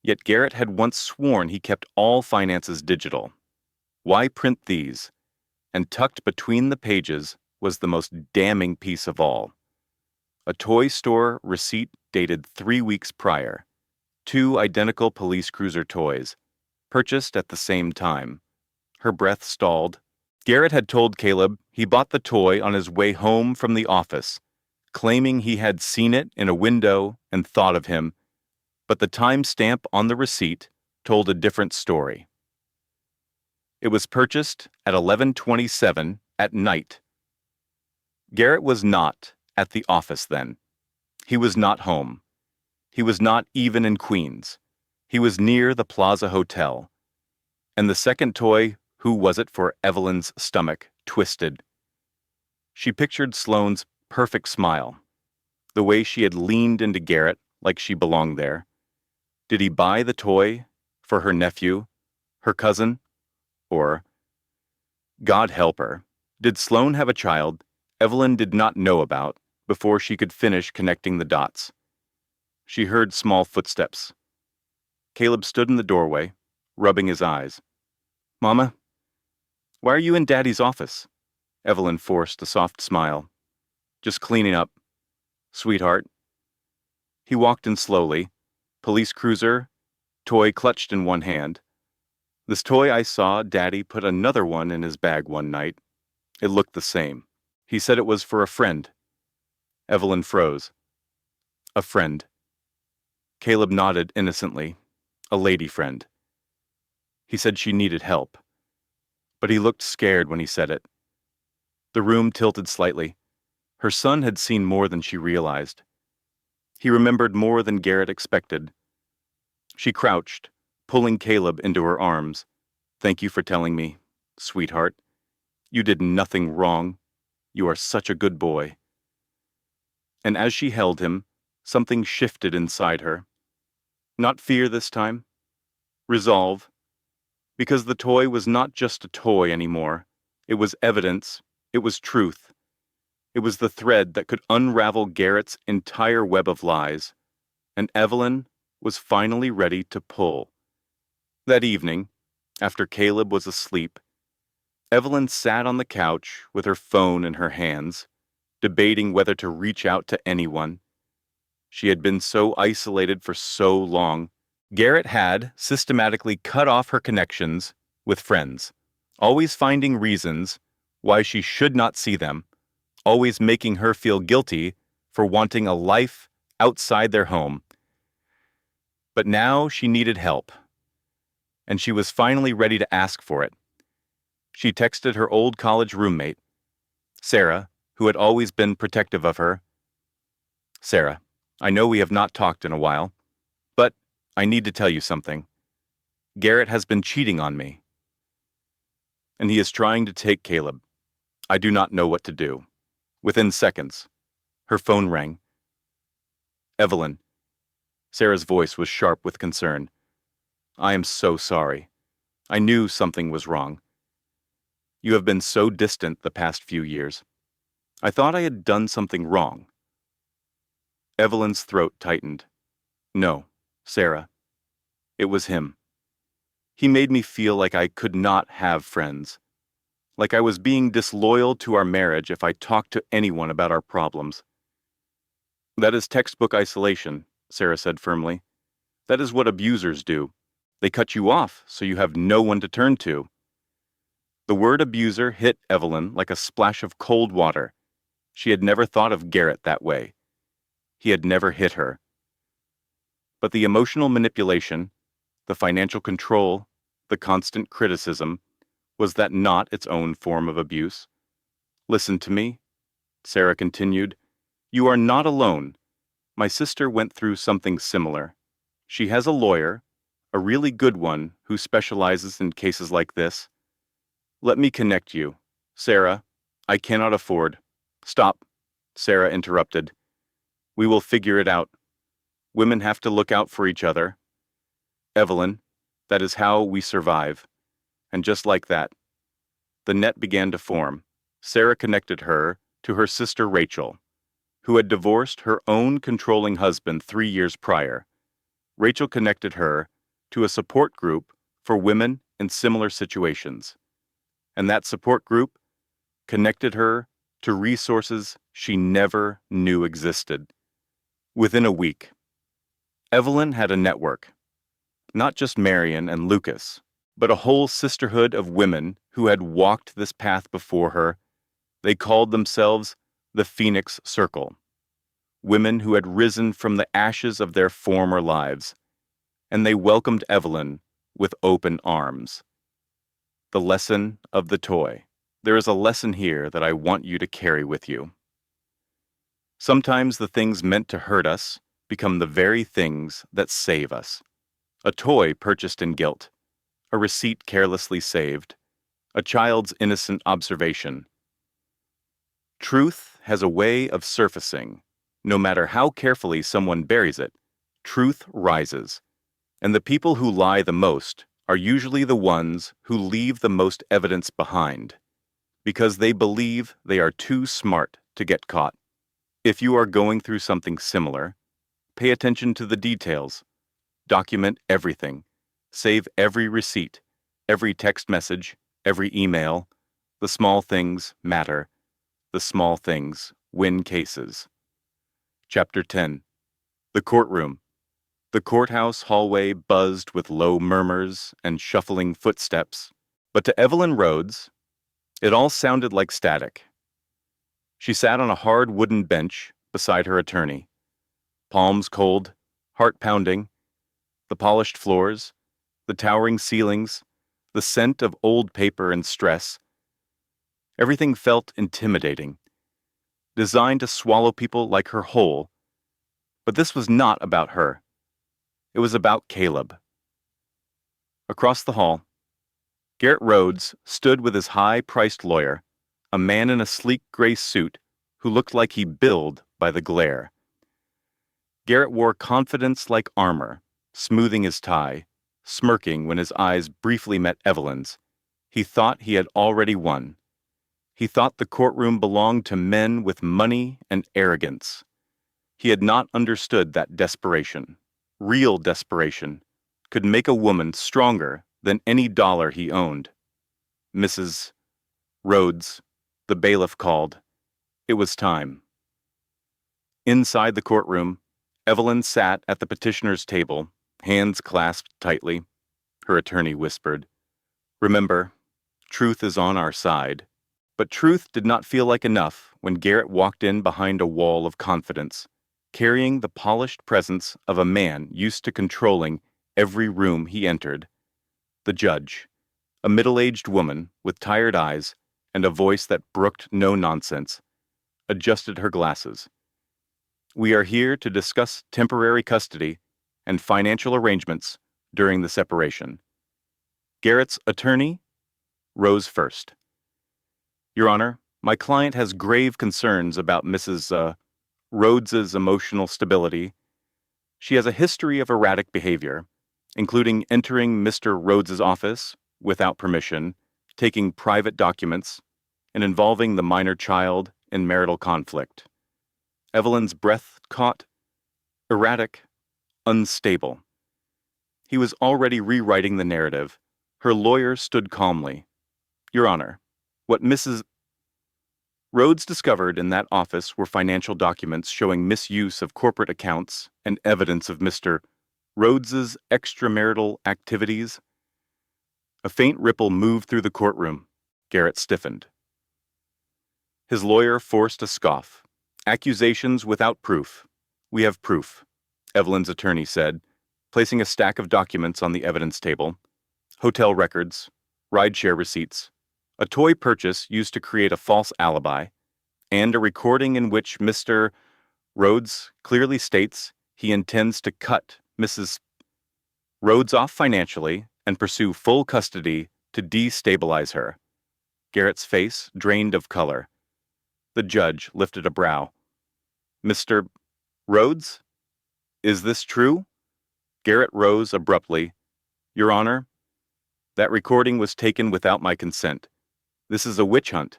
Yet Garrett had once sworn he kept all finances digital. Why print these? And tucked between the pages was the most damning piece of all. A toy store receipt dated 3 weeks prior. 2 identical police cruiser toys, purchased at the same time. Her breath stalled. Garrett had told Caleb he bought the toy on his way home from the office, claiming he had seen it in a window and thought of him, but the timestamp on the receipt told a different story. It was purchased at 11:27 at night. Garrett was not at the office then. He was not home. He was not even in Queens. He was near the Plaza Hotel. And the second toy, who was it for Evelyn's stomach, twisted. She pictured Sloane's perfect smile, the way she had leaned into Garrett like she belonged there. Did he buy the toy for her nephew, her cousin, or, God help her, did Sloane have a child Evelyn did not know about before she could finish connecting the dots? She heard small footsteps. Caleb stood in the doorway, rubbing his eyes. "Mama, why are you in Daddy's office?" Evelyn forced a soft smile. "Just cleaning up, sweetheart." He walked in slowly, police cruiser, toy clutched in one hand. "This toy I saw Daddy put another one in his bag one night. It looked the same. He said it was for a friend." Evelyn froze. "A friend." Caleb nodded innocently. A lady friend. He said she needed help, but he looked scared when he said it. The room tilted slightly. Her son had seen more than she realized. He remembered more than Garrett expected. She crouched, pulling Caleb into her arms. "Thank you for telling me, sweetheart. You did nothing wrong. You are such a good boy." And as she held him, something shifted inside her. Not fear this time. Resolve. Because the toy was not just a toy anymore. It was evidence. It was truth. It was the thread that could unravel Garrett's entire web of lies. And Evelyn was finally ready to pull. That evening, after Caleb was asleep, Evelyn sat on the couch with her phone in her hands, debating whether to reach out to anyone. She had been so isolated for so long. Garrett had systematically cut off her connections with friends, always finding reasons why she should not see them, always making her feel guilty for wanting a life outside their home. But now she needed help, and she was finally ready to ask for it. She texted her old college roommate, Sarah, who had always been protective of her. "Sarah, I know we have not talked in a while, but I need to tell you something. Garrett has been cheating on me, and he is trying to take Caleb. I do not know what to do." Within seconds, her phone rang. "Evelyn." Sarah's voice was sharp with concern. "I am so sorry. I knew something was wrong. You have been so distant the past few years. I thought I had done something wrong." Evelyn's throat tightened. "No, Sarah. It was him. He made me feel like I could not have friends. Like I was being disloyal to our marriage if I talked to anyone about our problems." "That is textbook isolation," Sarah said firmly. "That is what abusers do. They cut you off so you have no one to turn to." The word abuser hit Evelyn like a splash of cold water. She had never thought of Garrett that way. He had never hit her. But the emotional manipulation, the financial control, the constant criticism, was that not its own form of abuse? "Listen to me," Sarah continued. "You are not alone. My sister went through something similar. She has a lawyer, a really good one who specializes in cases like this. Let me connect you. Sarah, I cannot afford—" "Stop," Sarah interrupted. "We will figure it out. Women have to look out for each other. Evelyn, that is how we survive." And just like that, the net began to form. Sarah connected her to her sister Rachel, who had divorced her own controlling husband 3 years prior. Rachel connected her to a support group for women in similar situations. And that support group connected her to resources she never knew existed. Within a week, Evelyn had a network. Not just Marion and Lucas, but a whole sisterhood of women who had walked this path before her. They called themselves the Phoenix Circle. Women who had risen from the ashes of their former lives, and they welcomed Evelyn with open arms. The lesson of the toy. There is a lesson here that I want you to carry with you. Sometimes the things meant to hurt us become the very things that save us. A toy purchased in guilt, a receipt carelessly saved, a child's innocent observation. Truth has a way of surfacing. No matter how carefully someone buries it, truth rises. And the people who lie the most are usually the ones who leave the most evidence behind, because they believe they are too smart to get caught. If you are going through something similar, pay attention to the details. Document everything. Save every receipt, every text message, every email. The small things matter. The small things win cases. Chapter 10. The Courtroom. The courthouse hallway buzzed with low murmurs and shuffling footsteps, but to Evelyn Rhodes, it all sounded like static. She sat on a hard wooden bench beside her attorney, palms cold, heart pounding. The polished floors, the towering ceilings, the scent of old paper and stress. Everything felt intimidating, designed to swallow people like her whole. But this was not about her. It was about Caleb. Across the hall, Garrett Rhodes stood with his high-priced lawyer, a man in a sleek gray suit who looked like he billed by the glare. Garrett wore confidence like armor, smoothing his tie, smirking when his eyes briefly met Evelyn's. He thought he had already won. He thought the courtroom belonged to men with money and arrogance. He had not understood that desperation, real desperation, could make a woman stronger than any dollar he owned. Mrs. Rhodes, the bailiff called. It was time. Inside the courtroom, Evelyn sat at the petitioner's table, hands clasped tightly. Her attorney whispered, "Remember, truth is on our side." But truth did not feel like enough when Garrett walked in behind a wall of confidence, carrying the polished presence of a man used to controlling every room he entered. The judge, a middle-aged woman with tired eyes and a voice that brooked no nonsense, adjusted her glasses. "We are here to discuss temporary custody and financial arrangements during the separation." Garrett's attorney rose first. "Your Honor, my client has grave concerns about Mrs. Rhodes's emotional stability. She has a history of erratic behavior, including entering Mr. Rhodes's office without permission, taking private documents, and involving the minor child in marital conflict." Evelyn's breath caught. Erratic, unstable. He was already rewriting the narrative. Her lawyer stood calmly. "Your Honor, what Mrs. Rhodes discovered in that office were financial documents showing misuse of corporate accounts and evidence of Mr. Rhodes's extramarital activities." A faint ripple moved through the courtroom. Garrett stiffened. His lawyer forced a scoff. "Accusations without proof." "We have proof," Evelyn's attorney said, placing a stack of documents on the evidence table. Hotel records, rideshare receipts, a toy purchase used to create a false alibi, and a recording in which Mr. Rhodes clearly states he intends to cut Mrs. Rhodes off financially and pursue full custody to destabilize her. Garrett's face drained of color. The judge lifted a brow. "Mr. Rhodes? Is this true?" Garrett rose abruptly. "Your Honor, that recording was taken without my consent. This is a witch hunt.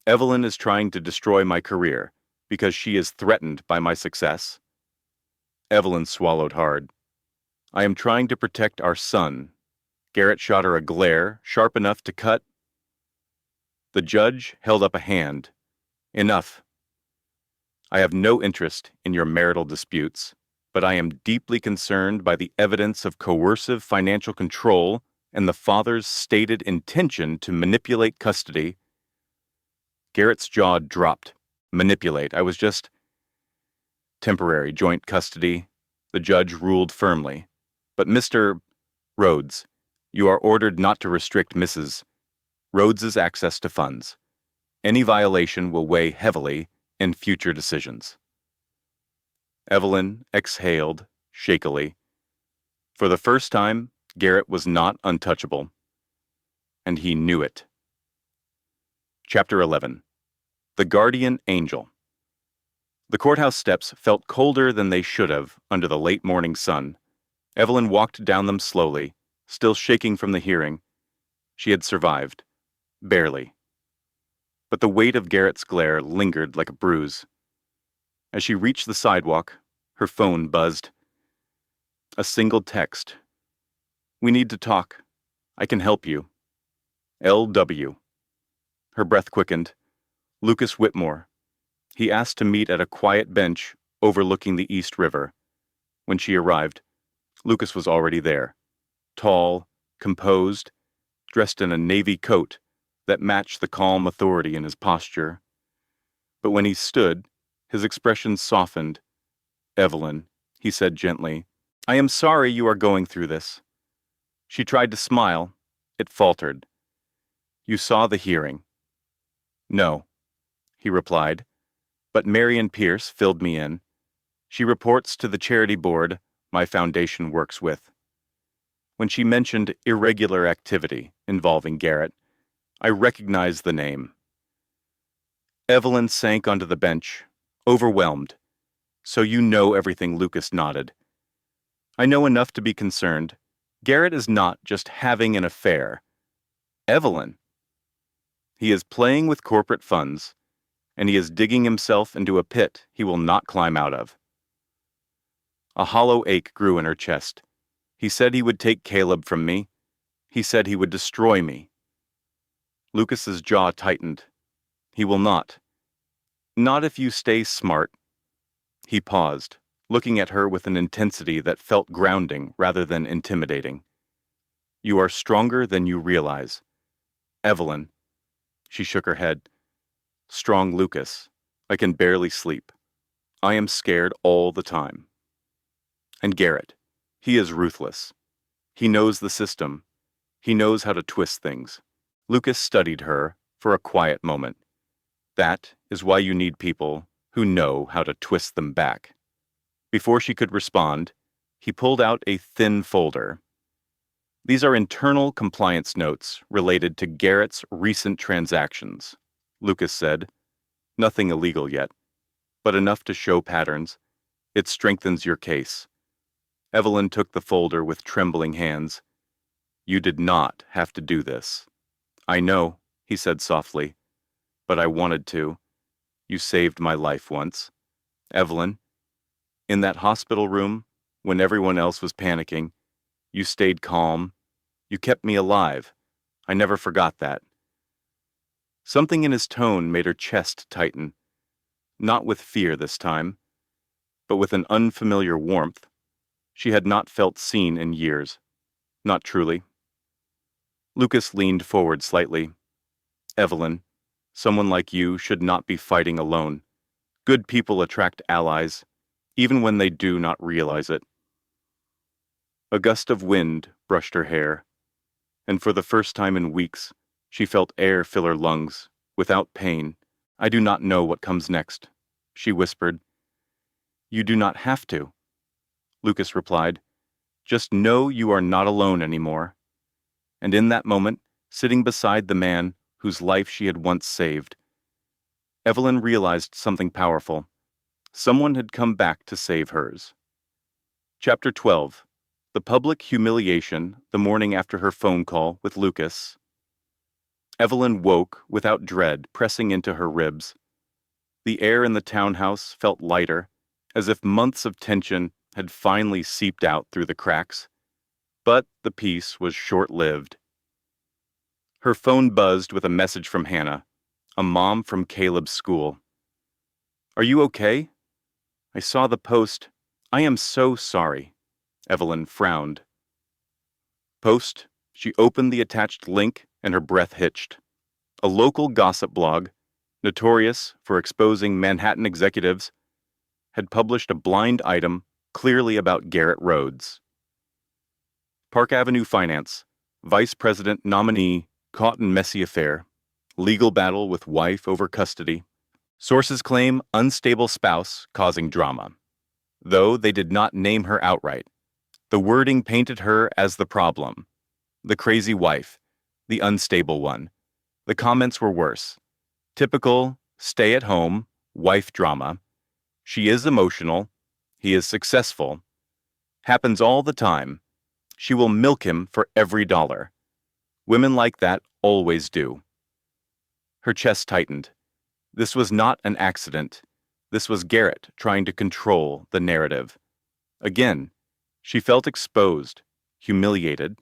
Evelyn is trying to destroy my career because she is threatened by my success." Evelyn swallowed hard. "I am trying to protect our son." Garrett shot her a glare sharp enough to cut. The judge held up a hand. "Enough. I have no interest in your marital disputes, but I am deeply concerned by the evidence of coercive financial control and the father's stated intention to manipulate custody." Garrett's jaw dropped. "Manipulate. I was just—" "Temporary joint custody," the judge ruled firmly. "But Mr. Rhodes, you are ordered not to restrict Mrs. Rhodes's access to funds. Any violation will weigh heavily in future decisions." Evelyn exhaled shakily. For the first time, Garrett was not untouchable, and he knew it. Chapter 11. The Guardian Angel. The courthouse steps felt colder than they should have under the late morning sun. Evelyn walked down them slowly, still shaking from the hearing. She had survived. Barely. But the weight of Garrett's glare lingered like a bruise. As she reached the sidewalk, her phone buzzed. A single text. "We need to talk. I can help you. L.W." Her breath quickened. Lucas Whitmore. He asked to meet at a quiet bench overlooking the East River. When she arrived, Lucas was already there. Tall, composed, dressed in a navy coat that matched the calm authority in his posture. But when he stood, his expression softened. "Evelyn," he said gently, I am sorry you are going through this. She tried to smile. It faltered. You saw the hearing. No, he replied, but Marion Pierce filled me in. She reports to the charity board my foundation works with. When she mentioned irregular activity involving Garrett, I recognized the name. Evelyn sank onto the bench, overwhelmed. So you know everything, Lucas nodded. I know enough to be concerned. Garrett is not just having an affair. Evelyn. He is playing with corporate funds, and he is digging himself into a pit he will not climb out of. A hollow ache grew in her chest. He said he would take Caleb from me. He said he would destroy me. Lucas's jaw tightened. He will not. Not if you stay smart. He paused, looking at her with an intensity that felt grounding rather than intimidating. You are stronger than you realize. Evelyn. She shook her head. Strong Lucas. I can barely sleep. I am scared all the time. And Garrett. He is ruthless. He knows the system. He knows how to twist things. Lucas studied her for a quiet moment. That is why you need people who know how to twist them back. Before she could respond, he pulled out a thin folder. These are internal compliance notes related to Garrett's recent transactions, Lucas said. Nothing illegal yet, but enough to show patterns. It strengthens your case. Evelyn took the folder with trembling hands. You did not have to do this. I know, he said softly, but I wanted to. You saved my life once. Evelyn, in that hospital room, when everyone else was panicking, you stayed calm. You kept me alive. I never forgot that. Something in his tone made her chest tighten. Not with fear this time, but with an unfamiliar warmth. She had not felt seen in years. Not truly. Lucas leaned forward slightly. Evelyn, someone like you should not be fighting alone. Good people attract allies, even when they do not realize it. A gust of wind brushed her hair, and for the first time in weeks, she felt air fill her lungs, without pain. I do not know what comes next, she whispered. You do not have to, Lucas replied. Just know you are not alone anymore. And in that moment, sitting beside the man whose life she had once saved, Evelyn realized something powerful. Someone had come back to save hers. Chapter 12. The public humiliation the morning after her phone call with Lucas. Evelyn woke without dread pressing into her ribs. The air in the townhouse felt lighter, as if months of tension had finally seeped out through the cracks. But the peace was short-lived. Her phone buzzed with a message from Hannah, a mom from Caleb's school. Are you okay? I saw the post. I am so sorry. Evelyn frowned. Post. She opened the attached link and her breath hitched. A local gossip blog, notorious for exposing Manhattan executives, had published a blind item clearly about Garrett Rhodes. Park Avenue Finance, Vice President nominee caught in messy affair, legal battle with wife over custody. Sources claim unstable spouse causing drama. Though they did not name her outright, the wording painted her as the problem. The crazy wife, the unstable one. The comments were worse. Typical, stay-at-home, wife drama. She is emotional. He is successful. Happens all the time. She will milk him for every dollar. Women like that always do. Her chest tightened. This was not an accident. This was Garrett trying to control the narrative. Again, she felt exposed, humiliated,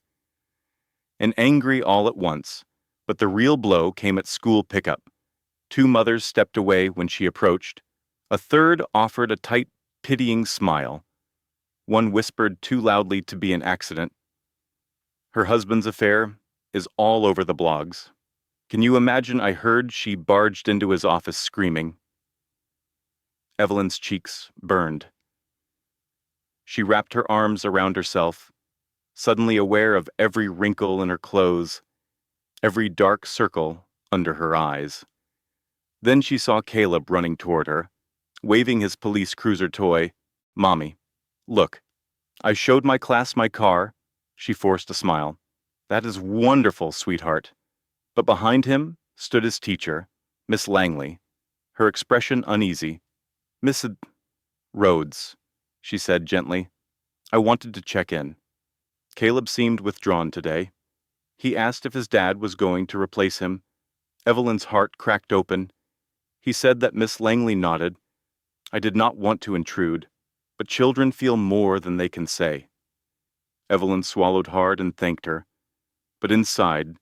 and angry all at once, but the real blow came at school pickup. Two mothers stepped away when she approached. A third offered a tight, pitying smile. One whispered too loudly to be an accident. Her husband's affair is all over the blogs. Can you imagine I heard she barged into his office screaming? Evelyn's cheeks burned. She wrapped her arms around herself, suddenly aware of every wrinkle in her clothes, every dark circle under her eyes. Then she saw Caleb running toward her, waving his police cruiser toy. "Mommy, look, I showed my class my car." She forced a smile. "That is wonderful, sweetheart." But behind him stood his teacher, Miss Langley, her expression uneasy. "Miss Rhodes," she said gently, "I wanted to check in." Caleb seemed withdrawn today. He asked if his dad was going to replace him. Evelyn's heart cracked open. He said that Miss Langley nodded. I did not want to intrude, but children feel more than they can say. Evelyn swallowed hard and thanked her. But inside,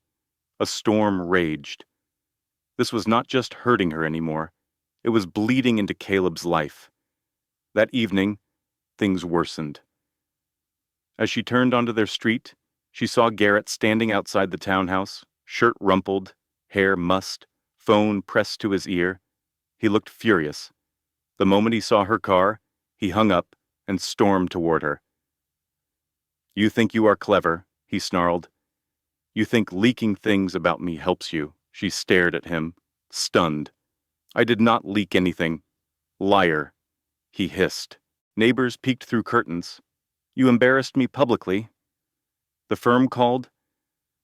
a storm raged. This was not just hurting her anymore. It was bleeding into Caleb's life. That evening, things worsened. As she turned onto their street, she saw Garrett standing outside the townhouse, shirt rumpled, hair mussed, phone pressed to his ear. He looked furious. The moment he saw her car, he hung up and stormed toward her. "You think you are clever," he snarled. "You think leaking things about me helps you." She stared at him, stunned. "I did not leak anything." "Liar," he hissed. "Neighbors peeked through curtains. You embarrassed me publicly." "The firm called.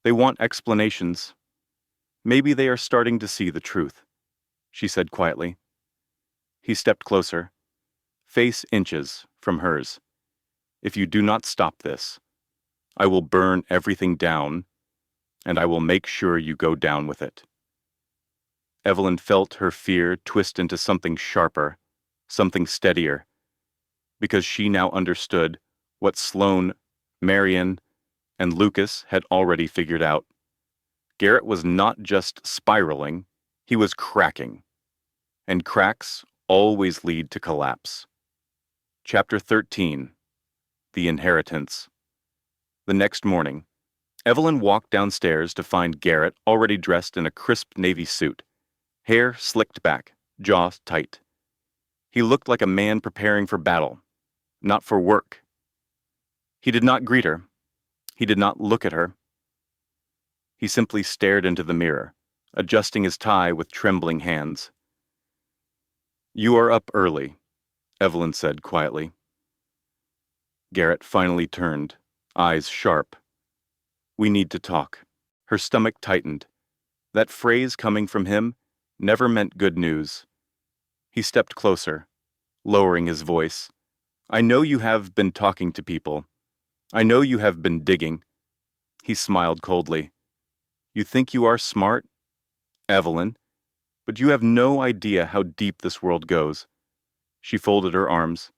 They want explanations. Maybe they are starting to see the truth," she said quietly. He stepped closer, face inches from hers. "If you do not stop this, I will burn everything down, and I will make sure you go down with it." Evelyn felt her fear twist into something sharper, something steadier, because she now understood what Sloane, Marion, and Lucas had already figured out. Garrett was not just spiraling, he was cracking. And cracks always lead to collapse. Chapter 13. The Inheritance. The next morning, Evelyn walked downstairs to find Garrett already dressed in a crisp navy suit, hair slicked back, jaw tight. He looked like a man preparing for battle, not for work. He did not greet her. He did not look at her. He simply stared into the mirror, adjusting his tie with trembling hands. "You are up early," Evelyn said quietly. Garrett finally turned, eyes sharp. "We need to talk." Her stomach tightened. That phrase coming from him never meant good news. He stepped closer, lowering his voice. "I know you have been talking to people. I know you have been digging." He smiled coldly. "You think you are smart, Evelyn, but you have no idea how deep this world goes." She folded her arms.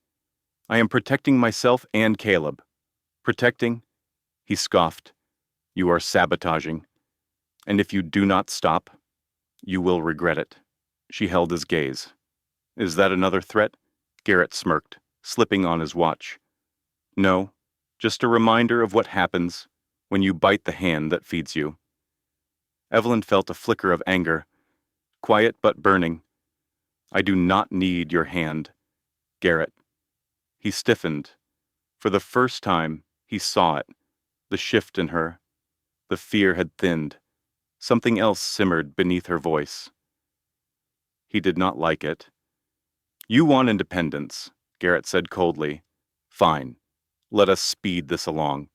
"I am protecting myself and Caleb." "Protecting?" He scoffed. "You are sabotaging. And if you do not stop, you will regret it." She held his gaze. "Is that another threat?" Garrett smirked, slipping on his watch. "No, just a reminder of what happens when you bite the hand that feeds you." Evelyn felt a flicker of anger, quiet but burning. "I do not need your hand, Garrett." He stiffened. For the first time, he saw it, the shift in her. The fear had thinned. Something else simmered beneath her voice. He did not like it. "You want independence," Garrett said coldly. "Fine. Let us speed this along."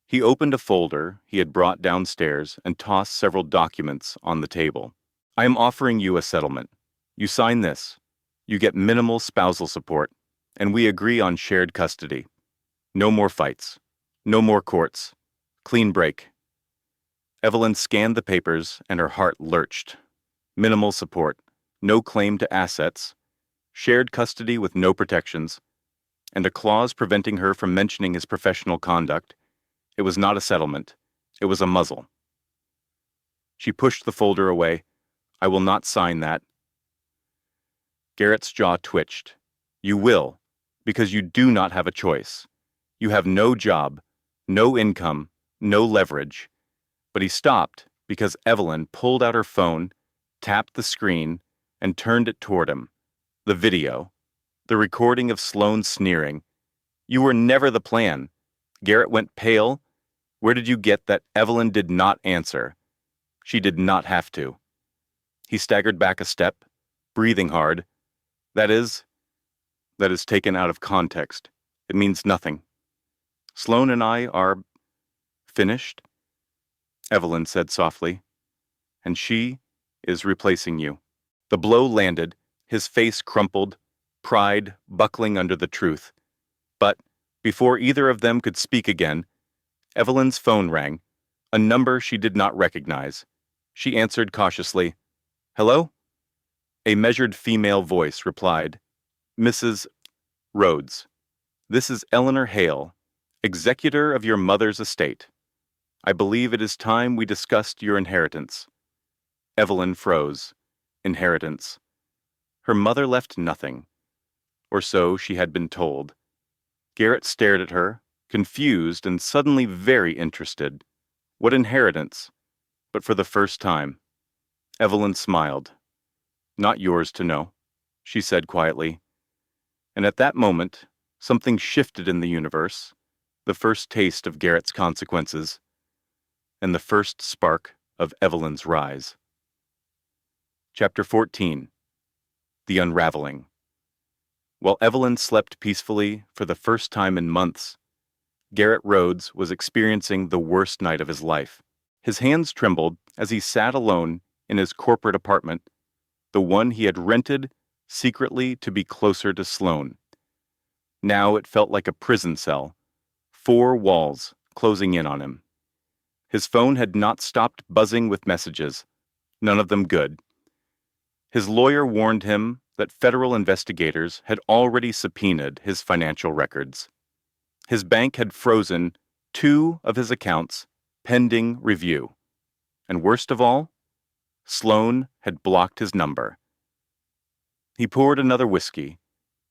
He opened a folder he had brought downstairs and tossed several documents on the table. "I am offering you a settlement. You sign this. You get minimal spousal support, and we agree on shared custody. No more fights. No more courts. Clean break." Evelyn scanned the papers and her heart lurched. Minimal support, no claim to assets, shared custody with no protections, and a clause preventing her from mentioning his professional conduct. It was not a settlement. It was a muzzle. She pushed the folder away. "I will not sign that." Garrett's jaw twitched. "You will, because you do not have a choice. You have no job, no income, no leverage." But he stopped because Evelyn pulled out her phone, tapped the screen, and turned it toward him. The video, the recording of Sloane sneering. You were never the plan. Garrett went pale. Where did you get that Evelyn did not answer? She did not have to. He staggered back a step, breathing hard. That is taken out of context. It means nothing. Sloane and I are finished, Evelyn said softly, and she is replacing you. The blow landed, his face crumpled, pride buckling under the truth. But before either of them could speak again, Evelyn's phone rang, a number she did not recognize. She answered cautiously. Hello? A measured female voice replied, Mrs. Rhodes. This is Eleanor Hale, executor of your mother's estate. I believe it is time we discussed your inheritance. Evelyn froze. Inheritance. Her mother left nothing. Or so she had been told. Garrett stared at her, confused and suddenly very interested. What inheritance? But for the first time. Evelyn smiled. Not yours to know, she said quietly. And at that moment, something shifted in the universe, the first taste of Garrett's consequences, and the first spark of Evelyn's rise. Chapter 14. The Unraveling. While Evelyn slept peacefully for the first time in months, Garrett Rhodes was experiencing the worst night of his life. His hands trembled as he sat alone in his corporate apartment, the one he had rented secretly to be closer to Sloane. Now it felt like a prison cell, 4 walls closing in on him. His phone had not stopped buzzing with messages, none of them good. His lawyer warned him that federal investigators had already subpoenaed his financial records. His bank had frozen 2 of his accounts pending review. And worst of all, Sloane had blocked his number. He poured another whiskey,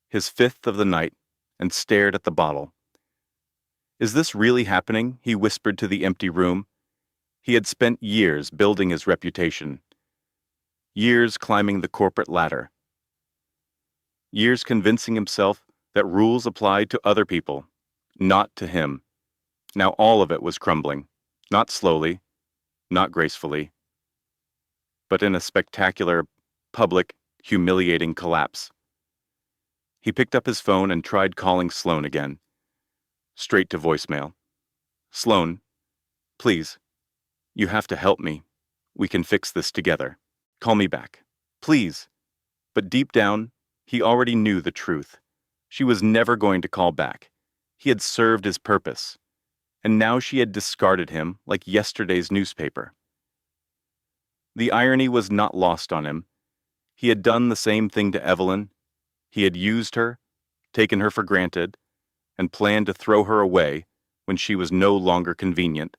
his 5th of the night, and stared at the bottle. Is this really happening? He whispered to the empty room. He had spent years building his reputation. Years climbing the corporate ladder. Years convincing himself that rules applied to other people, not to him. Now all of it was crumbling, not slowly, not gracefully, but in a spectacular, public, humiliating collapse. He picked up his phone and tried calling Sloane again. Straight to voicemail. Sloane, please, you have to help me. We can fix this together. Call me back. Please. But deep down, he already knew the truth. She was never going to call back. He had served his purpose. And now she had discarded him like yesterday's newspaper. The irony was not lost on him. He had done the same thing to Evelyn. He had used her, taken her for granted, and planned to throw her away when she was no longer convenient.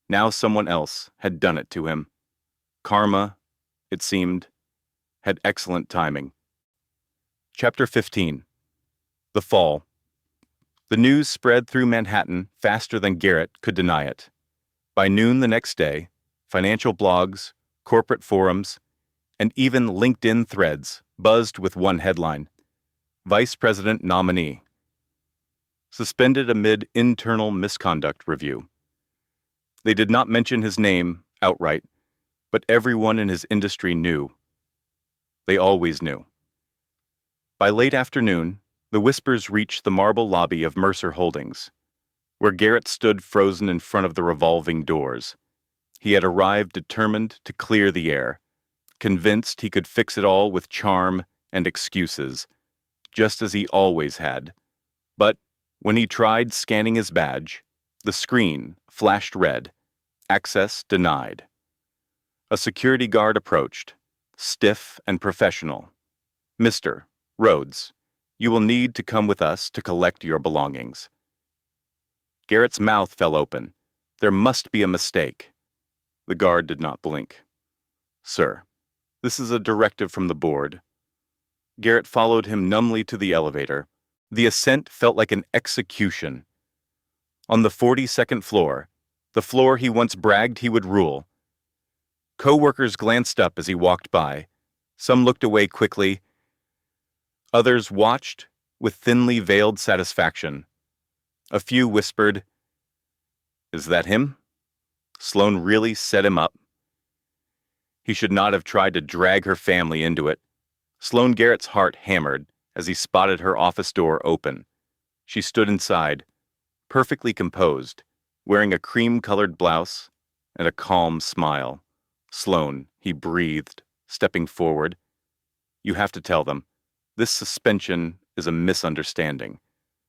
Now someone else had done it to him. Karma, it seemed, had excellent timing. Chapter 15. The Fall. The news spread through Manhattan faster than Garrett could deny it. By noon the next day, financial blogs, corporate forums, and even LinkedIn threads buzzed with one headline: Vice President nominee. Suspended amid internal misconduct review. They did not mention his name outright, but everyone in his industry knew. They always knew. By late afternoon, the whispers reached the marble lobby of Mercer Holdings, where Garrett stood frozen in front of the revolving doors. He had arrived determined to clear the air, convinced he could fix it all with charm and excuses, just as he always had. But when he tried scanning his badge, the screen flashed red. Access denied. A security guard approached, stiff and professional. Mr. Rhodes, you will need to come with us to collect your belongings. Garrett's mouth fell open. There must be a mistake. The guard did not blink. Sir, this is a directive from the board. Garrett followed him numbly to the elevator. The ascent felt like an execution. On the 42nd floor, the floor he once bragged he would rule, co-workers glanced up as he walked by. Some looked away quickly. Others watched with thinly veiled satisfaction. A few whispered, "Is that him?" Sloane really set him up. He should not have tried to drag her family into it. Sloane Garrett's heart hammered as he spotted her office door open. She stood inside, perfectly composed, wearing a cream-colored blouse and a calm smile. "Sloane," he breathed, stepping forward. "You have to tell them. This suspension is a misunderstanding.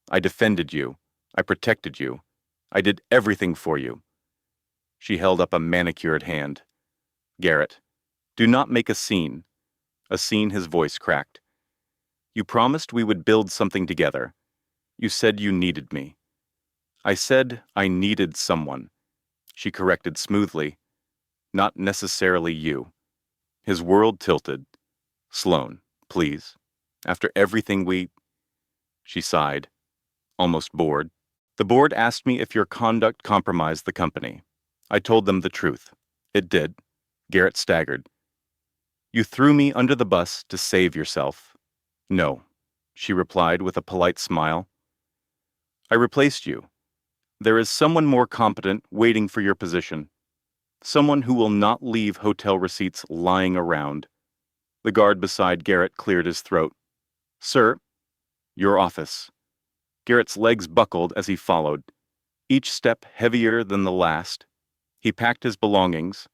I defended you. I protected you. I did everything for you." She held up a manicured hand. "Garrett, do not make a scene." A scene, his voice cracked. "You promised we would build something together. You said you needed me." "I said I needed someone," she corrected smoothly. "Not necessarily you." His world tilted. "Sloane, please. After everything She sighed, almost bored. "The board asked me if your conduct compromised the company. I told them the truth. It did." Garrett staggered. "You threw me under the bus to save yourself." "No," she replied with a polite smile. "I replaced you. There is someone more competent waiting for your position. Someone who will not leave hotel receipts lying around." The guard beside Garrett cleared his throat. "Sir, your office." Garrett's legs buckled as he followed, each step heavier than the last. He packed his belongings,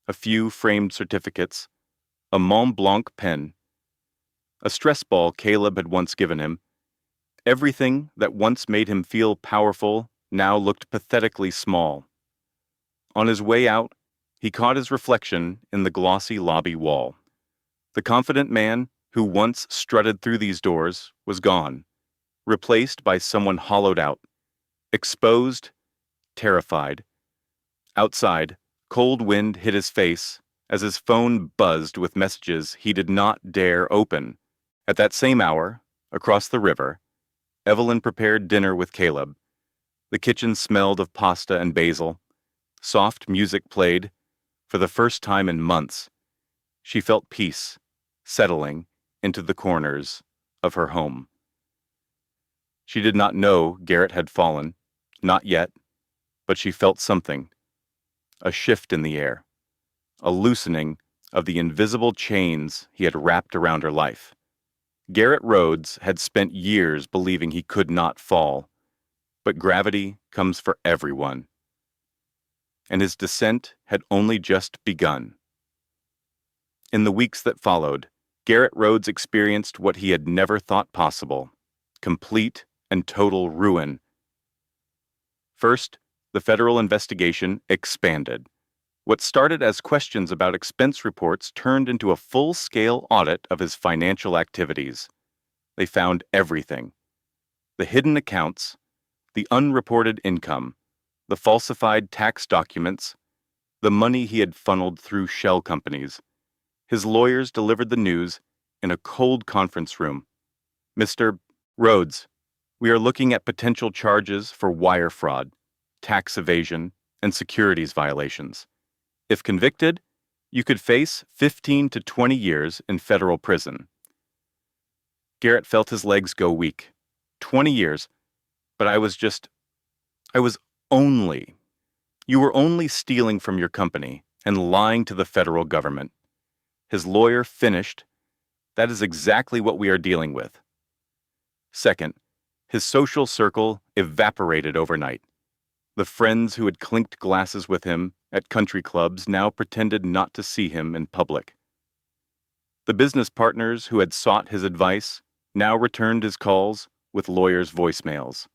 a few framed certificates, a Mont Blanc pen, a stress ball Caleb had once given him. Everything that once made him feel powerful now looked pathetically small. On his way out, he caught his reflection in the glossy lobby wall. The confident man who once strutted through these doors was gone, replaced by someone hollowed out, exposed, terrified. Outside, cold wind hit his face as his phone buzzed with messages he did not dare open. At that same hour, across the river, Evelyn prepared dinner with Caleb. The kitchen smelled of pasta and basil. Soft music played. For the first time in months, she felt peace settling into the corners of her home. She did not know Garrett had fallen, not yet, but she felt something, a shift in the air, a loosening of the invisible chains he had wrapped around her life. Garrett Rhodes had spent years believing he could not fall, but gravity comes for everyone, and his descent had only just begun. In the weeks that followed, Garrett Rhodes experienced what he had never thought possible: complete and total ruin. First, the federal investigation expanded. What started as questions about expense reports turned into a full-scale audit of his financial activities. They found everything: the hidden accounts, the unreported income, the falsified tax documents, the money he had funneled through shell companies. His lawyers delivered the news in a cold conference room. "Mr. Rhodes, we are looking at potential charges for wire fraud, tax evasion, and securities violations. If convicted, you could face 15 to 20 years in federal prison." Garrett felt his legs go weak. 20 years, but I was only. You were only stealing from your company and lying to the federal government. His lawyer finished. "That is exactly what we are dealing with." Second, his social circle evaporated overnight. The friends who had clinked glasses with him at country clubs now pretended not to see him in public. The business partners who had sought his advice now returned his calls with lawyers' voicemails.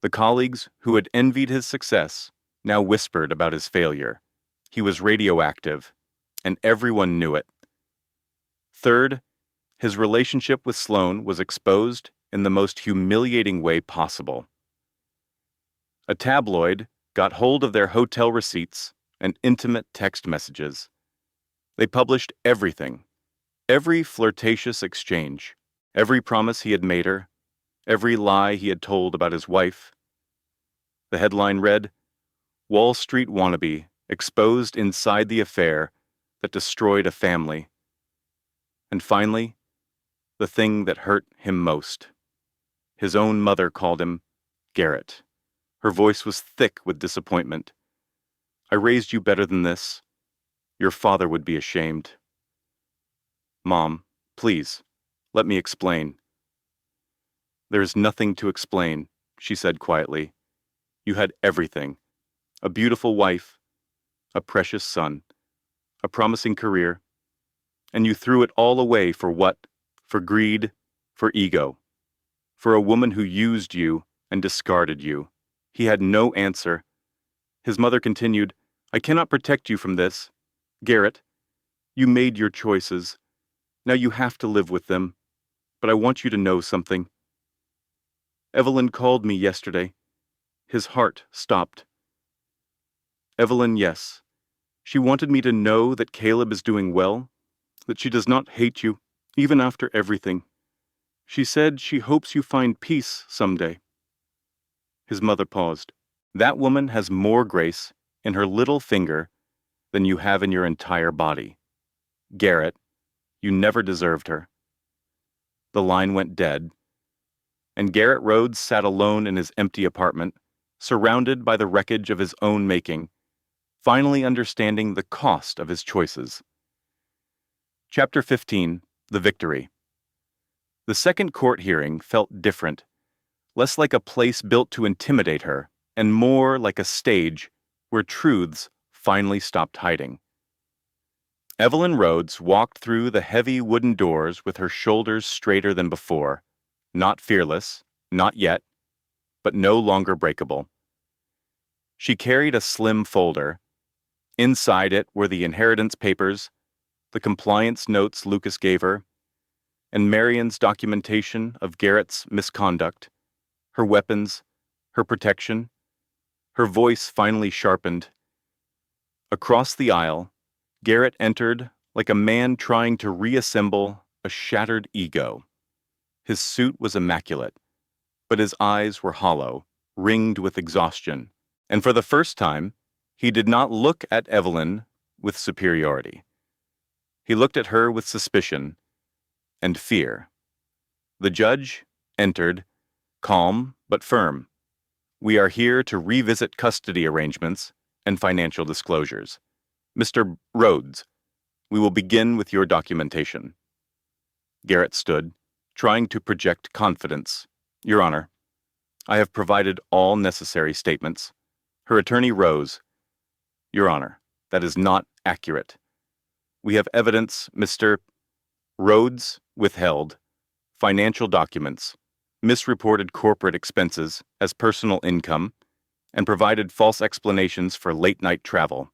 The colleagues who had envied his success now whispered about his failure. He was radioactive, and everyone knew it. Third, his relationship with Sloane was exposed in the most humiliating way possible. A tabloid got hold of their hotel receipts and intimate text messages. They published everything, every flirtatious exchange, every promise he had made her, every lie he had told about his wife. The headline read, "Wall Street wannabe exposed inside the affair that destroyed a family." And finally, the thing that hurt him most. His own mother called him Garrett. Her voice was thick with disappointment. I raised you better than this. Your father would be ashamed. Mom, please, let me explain. There is nothing to explain, she said quietly. You had everything. A beautiful wife, a precious son, a promising career, and you threw it all away for what? For greed, for ego, for a woman who used you and discarded you. He had no answer. His mother continued, I cannot protect you from this. Garrett, you made your choices. Now you have to live with them. But I want you to know something. Evelyn called me yesterday. His heart stopped. Evelyn, yes. She wanted me to know that Caleb is doing well, that she does not hate you, even after everything. She said she hopes you find peace someday. His mother paused. That woman has more grace in her little finger than you have in your entire body. Garrett, you never deserved her. The line went dead, and Garrett Rhodes sat alone in his empty apartment, surrounded by the wreckage of his own making, finally understanding the cost of his choices. Chapter 15, The Victory. The second court hearing felt different, less like a place built to intimidate her, and more like a stage where truths finally stopped hiding. Evelyn Rhodes walked through the heavy wooden doors with her shoulders straighter than before, not fearless, not yet, but no longer breakable. She carried a slim folder. Inside it were the inheritance papers, the compliance notes Lucas gave her, and Marion's documentation of Garrett's misconduct, her weapons, her protection. Her voice finally sharpened. Across the aisle, Garrett entered like a man trying to reassemble a shattered ego. His suit was immaculate, but his eyes were hollow, ringed with exhaustion, and for the first time, he did not look at Evelyn with superiority. He looked at her with suspicion and fear. The judge entered, calm but firm. We are here to revisit custody arrangements and financial disclosures. Mr. Rhodes, we will begin with your documentation. Garrett stood, trying to project confidence. Your Honor, I have provided all necessary statements. Her attorney rose. Your Honor, that is not accurate. We have evidence Mr. Rhodes withheld financial documents, misreported corporate expenses as personal income, and provided false explanations for late-night travel.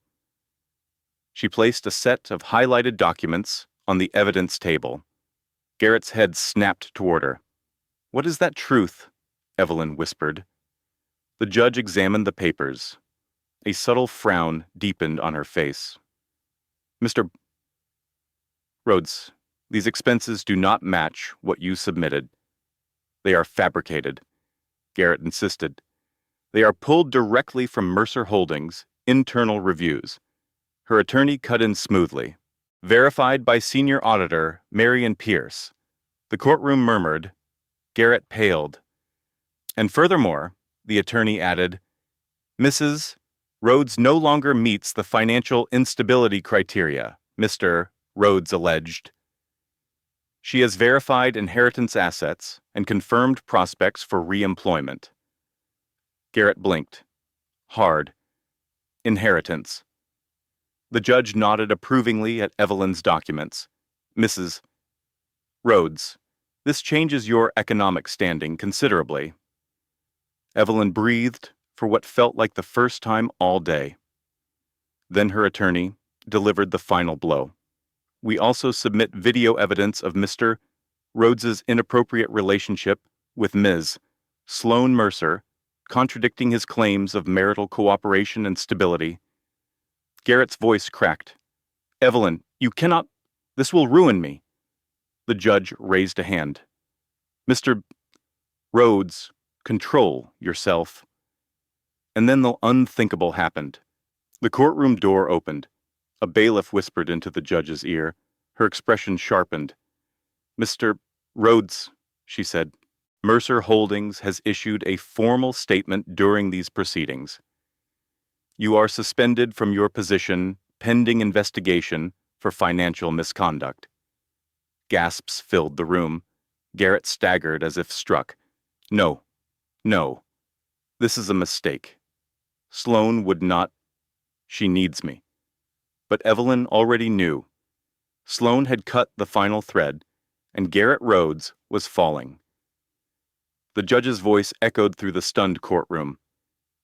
She placed a set of highlighted documents on the evidence table. Garrett's head snapped toward her. What is that truth? Evelyn whispered. The judge examined the papers. A subtle frown deepened on her face. Mr. Rhodes, these expenses do not match what you submitted. They are fabricated, Garrett insisted. They are pulled directly from Mercer Holdings' internal reviews. Her attorney cut in smoothly. Verified by senior auditor Marion Pierce. The courtroom murmured. Garrett paled. And furthermore, the attorney added, Mrs. Rhodes no longer meets the financial instability criteria, Mr. Rhodes alleged. She has verified inheritance assets and confirmed prospects for re-employment. Garrett blinked. Hard. Inheritance. The judge nodded approvingly at Evelyn's documents. Mrs. Rhodes, this changes your economic standing considerably. Evelyn breathed for what felt like the first time all day. Then her attorney delivered the final blow. We also submit video evidence of Mr. Rhodes's inappropriate relationship with Ms. Sloan Mercer, contradicting his claims of marital cooperation and stability. Garrett's voice cracked. Evelyn, you cannot. This will ruin me. The judge raised a hand. Mr. Rhodes, control yourself. And then the unthinkable happened. The courtroom door opened. A bailiff whispered into the judge's ear. Her expression sharpened. Mr. Rhodes, she said, Mercer Holdings has issued a formal statement during these proceedings. You are suspended from your position pending investigation for financial misconduct. Gasps filled the room. Garrett staggered as if struck. No, no, this is a mistake. Sloane would not. She needs me. But Evelyn already knew. Sloane had cut the final thread, and Garrett Rhodes was falling. The judge's voice echoed through the stunned courtroom.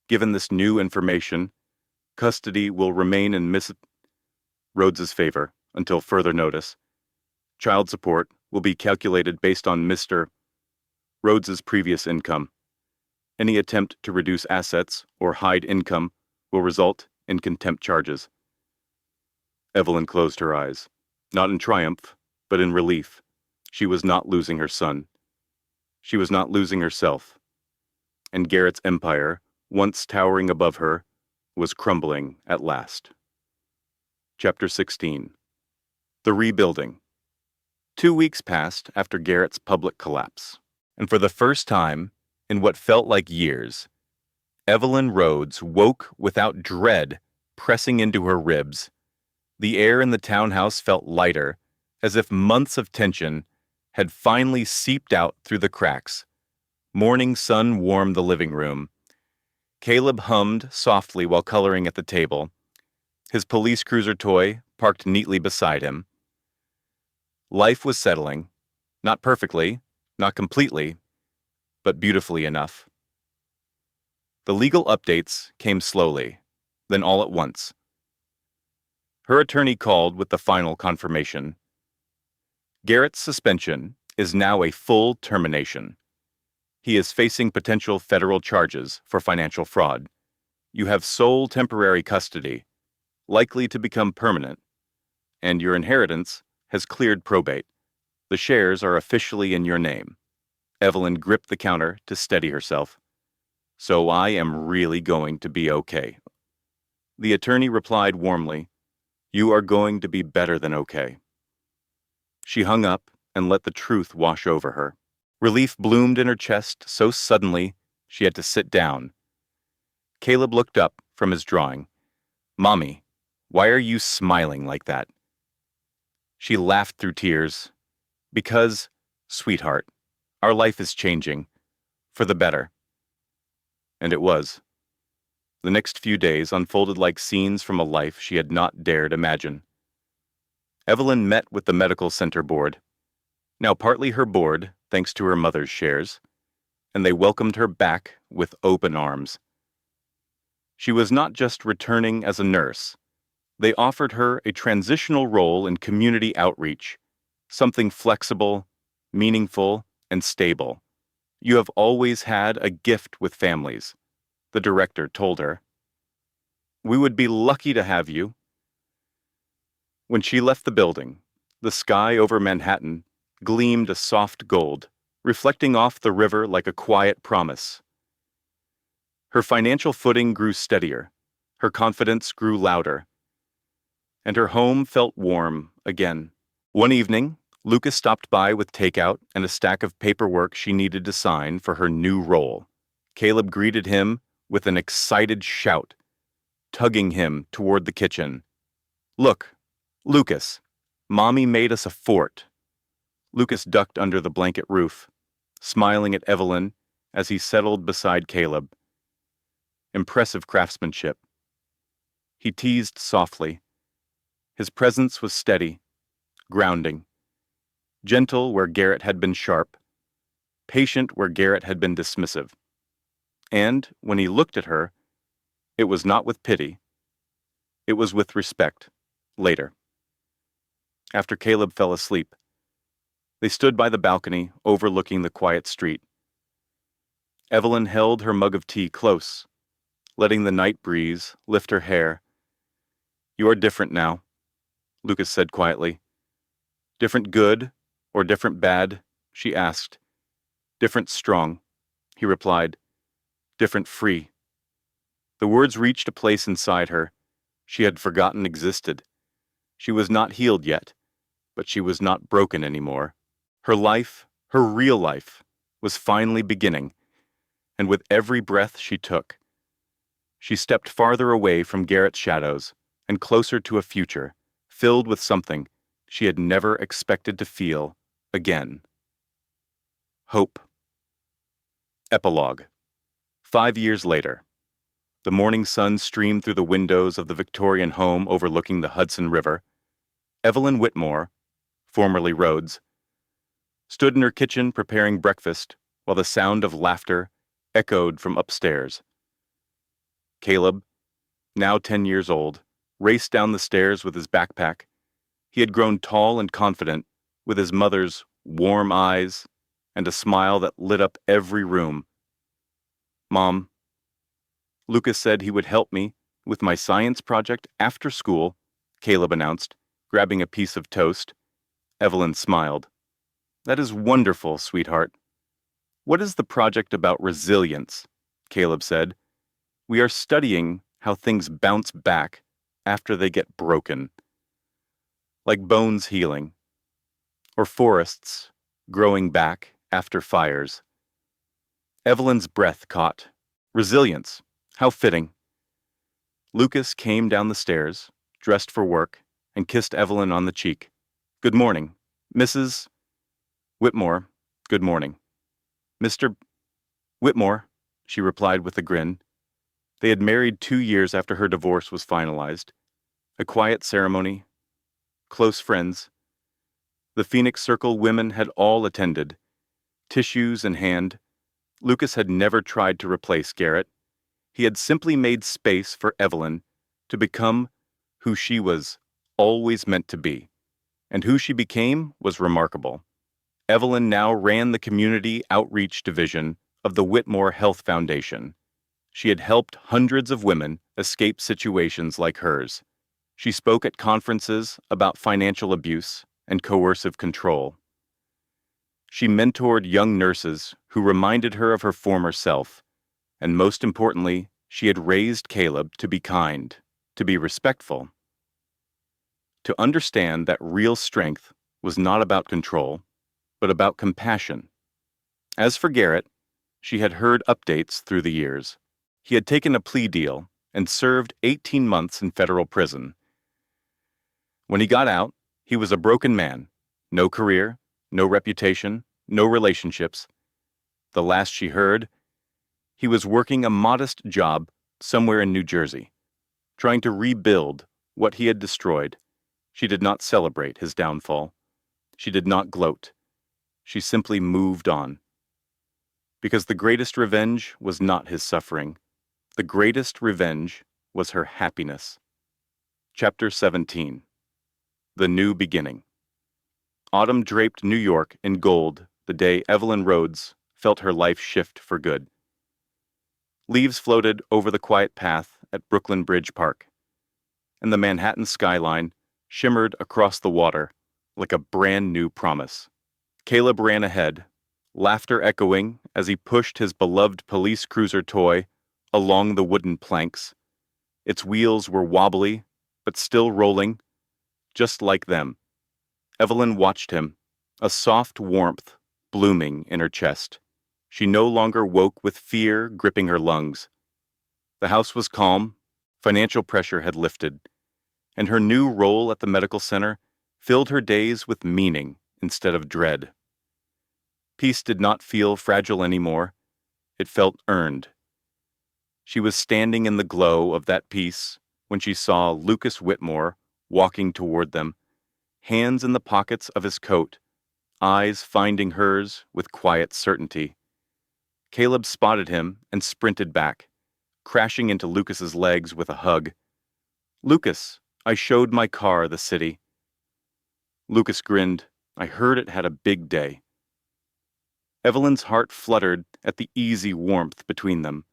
Given this new information, custody will remain in Miss Rhodes's favor until further notice. Child support will be calculated based on Mr. Rhodes's previous income. Any attempt to reduce assets or hide income will result in contempt charges. Evelyn closed her eyes, not in triumph, but in relief. She was not losing her son. She was not losing herself. And Garrett's empire, once towering above her, was crumbling at last. Chapter 16. The Rebuilding. 2 weeks passed after Garrett's public collapse, and for the first time, in what felt like years, Evelyn Rhodes woke without dread pressing into her ribs. The air in the townhouse felt lighter, as if months of tension had finally seeped out through the cracks. Morning sun warmed the living room. Caleb hummed softly while coloring at the table, his police cruiser toy parked neatly beside him. Life was settling, not perfectly, not completely, but beautifully enough. The legal updates came slowly, then all at once. Her attorney called with the final confirmation. Garrett's suspension is now a full termination. He is facing potential federal charges for financial fraud. You have sole temporary custody, likely to become permanent, and your inheritance has cleared probate. The shares are officially in your name. Evelyn gripped the counter to steady herself. So I am really going to be okay. The attorney replied warmly, You are going to be better than okay. She hung up and let the truth wash over her. Relief bloomed in her chest so suddenly she had to sit down. Caleb looked up from his drawing. Mommy, why are you smiling like that? She laughed through tears. Because, sweetheart, our life is changing. For the better. And it was. The next few days unfolded like scenes from a life she had not dared imagine. Evelyn met with the medical center board, now partly her board thanks to her mother's shares, and they welcomed her back with open arms. She was not just returning as a nurse. They offered her a transitional role in community outreach, something flexible, meaningful, and stable. You have always had a gift with families, the director told her. We would be lucky to have you. When she left the building, the sky over Manhattan gleamed a soft gold, reflecting off the river like a quiet promise. Her financial footing grew steadier, her confidence grew louder, and her home felt warm again. One evening, Lucas stopped by with takeout and a stack of paperwork she needed to sign for her new role. Caleb greeted him with an excited shout, tugging him toward the kitchen. Look, Lucas, Mommy made us a fort. Lucas ducked under the blanket roof, smiling at Evelyn as he settled beside Caleb. Impressive craftsmanship. He teased softly. His presence was steady, grounding. Gentle where Garrett had been sharp, patient where Garrett had been dismissive. And when he looked at her, it was not with pity. It was with respect, later. After Caleb fell asleep, they stood by the balcony overlooking the quiet street. Evelyn held her mug of tea close, letting the night breeze lift her hair. You are different now, Lucas said quietly. Different good or different bad, she asked. Different strong, he replied. Different free. The words reached a place inside her she had forgotten existed. She was not healed yet, but she was not broken anymore. Her life, her real life, was finally beginning, and with every breath she took, she stepped farther away from Garrett's shadows and closer to a future filled with something she had never expected to feel again. Hope. Epilogue. 5 years later. The morning sun streamed through the windows of the Victorian home overlooking the Hudson River. Evelyn Whitmore, formerly Rhodes, stood in her kitchen preparing breakfast while the sound of laughter echoed from upstairs. Caleb, now 10 years old, raced down the stairs with his backpack. He had grown tall and confident, with his mother's warm eyes and a smile that lit up every room. "Mom, Lucas said he would help me with my science project after school," Caleb announced, grabbing a piece of toast. Evelyn smiled. "That is wonderful, sweetheart." "What is the project about resilience?" Caleb said. "We are studying how things bounce back after they get broken. Like bones healing, or forests growing back after fires." Evelyn's breath caught. Resilience. How fitting. Lucas came down the stairs, dressed for work, and kissed Evelyn on the cheek. "Good morning, Mrs. Whitmore." "Good morning, Mr. Whitmore," she replied with a grin. They had married 2 years after her divorce was finalized. A quiet ceremony. Close friends. The Phoenix Circle women had all attended. Tissues in hand. Lucas had never tried to replace Garrett. He had simply made space for Evelyn to become who she was always meant to be. And who she became was remarkable. Evelyn now ran the community outreach division of the Whitmore Health Foundation. She had helped hundreds of women escape situations like hers. She spoke at conferences about financial abuse and coercive control. She mentored young nurses who reminded her of her former self. And most importantly, she had raised Caleb to be kind, to be respectful, to understand that real strength was not about control, but about compassion. As for Garrett, she had heard updates through the years. He had taken a plea deal and served 18 months in federal prison. When he got out, he was a broken man. No career, no reputation, no relationships. The last she heard, he was working a modest job somewhere in New Jersey, trying to rebuild what he had destroyed. She did not celebrate his downfall. She did not gloat. She simply moved on. Because the greatest revenge was not his suffering. The greatest revenge was her happiness. Chapter 17. The New Beginning. Autumn draped New York in gold the day Evelyn Rhodes felt her life shift for good. Leaves floated over the quiet path at Brooklyn Bridge Park, and the Manhattan skyline shimmered across the water like a brand new promise. Caleb ran ahead, laughter echoing as he pushed his beloved police cruiser toy along the wooden planks. Its wheels were wobbly, but still rolling, just like them. Evelyn watched him, a soft warmth blooming in her chest. She no longer woke with fear gripping her lungs. The house was calm, financial pressure had lifted, and her new role at the medical center filled her days with meaning instead of dread. Peace did not feel fragile anymore. It felt earned. She was standing in the glow of that peace when she saw Lucas Whitmore walking toward them, hands in the pockets of his coat, eyes finding hers with quiet certainty. Caleb spotted him and sprinted back, crashing into Lucas's legs with a hug. "Lucas, I showed my car the city." Lucas grinned. "I heard it had a big day." Evelyn's heart fluttered at the easy warmth between them.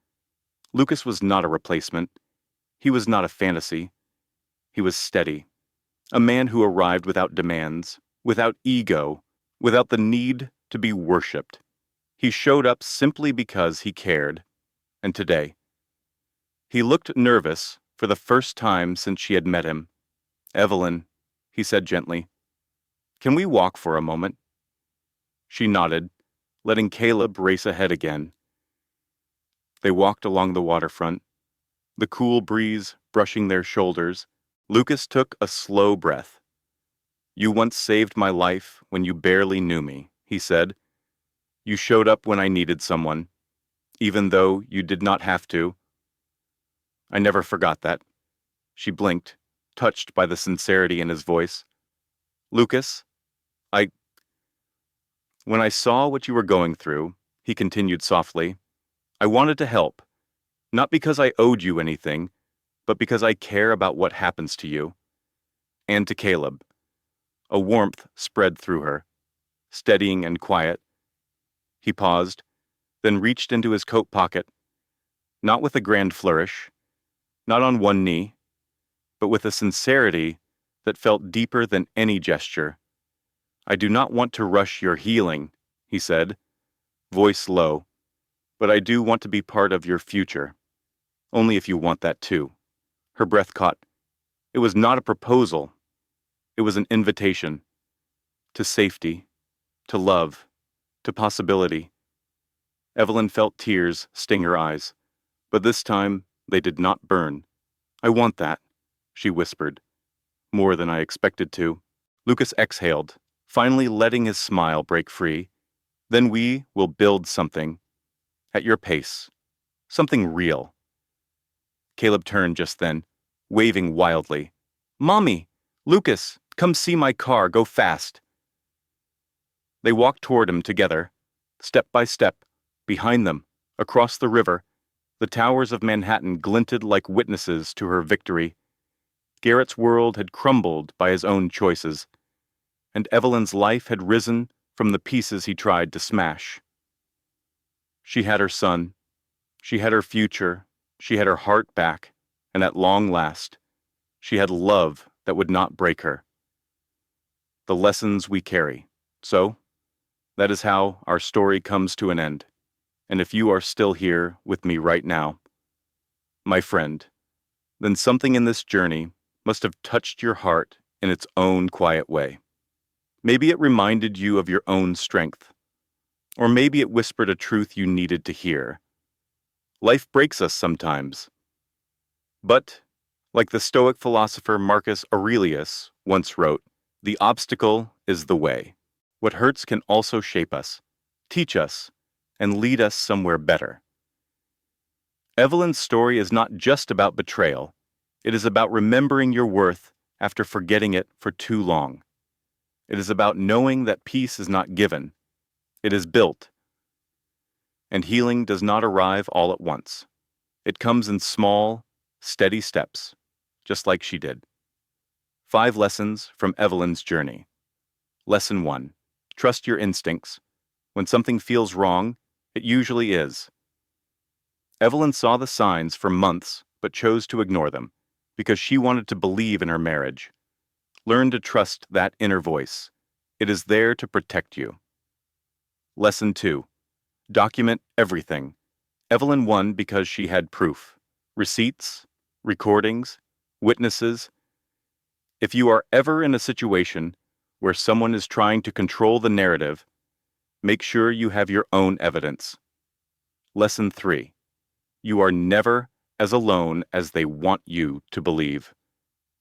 Lucas was not a replacement. He was not a fantasy. He was steady. A man who arrived without demands, without ego, without the need to be worshipped. He showed up simply because he cared. And today, he looked nervous for the first time since she had met him. "Evelyn," he said gently, "can we walk for a moment?" She nodded, letting Caleb race ahead again. They walked along the waterfront, the cool breeze brushing their shoulders. Lucas took a slow breath. "You once saved my life when you barely knew me," he said. "You showed up when I needed someone, even though you did not have to." "I never forgot that." She blinked, touched by the sincerity in his voice. "Lucas, I... when I saw what you were going through," he continued softly, "I wanted to help. Not because I owed you anything, but because I care about what happens to you." And to Caleb. A warmth spread through her, steadying and quiet. He paused, then reached into his coat pocket, not with a grand flourish, not on one knee, but with a sincerity that felt deeper than any gesture. "I do not want to rush your healing," he said, voice low, "but I do want to be part of your future. Only if you want that too." Her breath caught. It was not a proposal. It was an invitation. To safety, to love, to possibility. Evelyn felt tears sting her eyes, but this time they did not burn. "I want that," she whispered. "More than I expected to." Lucas exhaled, finally letting his smile break free. "Then we will build something. At your pace. Something real." Caleb turned just then, waving wildly. "Mommy! Lucas! Come see my car, go fast!" They walked toward him together, step by step. Behind them, across the river, the towers of Manhattan glinted like witnesses to her victory. Garrett's world had crumbled by his own choices, and Evelyn's life had risen from the pieces he tried to smash. She had her son, she had her future, she had her heart back, and at long last, she had love that would not break her. The lessons we carry. So, that is how our story comes to an end. And if you are still here with me right now, my friend, then something in this journey must have touched your heart in its own quiet way. Maybe it reminded you of your own strength, or maybe it whispered a truth you needed to hear. Life breaks us sometimes. But, like the Stoic philosopher Marcus Aurelius once wrote, "The obstacle is the way." What hurts can also shape us, teach us, and lead us somewhere better. Evelyn's story is not just about betrayal. It is about remembering your worth after forgetting it for too long. It is about knowing that peace is not given. It is built. And healing does not arrive all at once. It comes in small, steady steps, just like she did. 5 lessons from Evelyn's journey. Lesson 1. Trust your instincts. When something feels wrong, it usually is. Evelyn saw the signs for months, but chose to ignore them, because she wanted to believe in her marriage. Learn to trust that inner voice. It is there to protect you. Lesson 2. Document everything. Evelyn won because she had proof. Receipts, recordings, witnesses. If you are ever in a situation where someone is trying to control the narrative, make sure you have your own evidence. Lesson 3. You are never as alone as they want you to believe.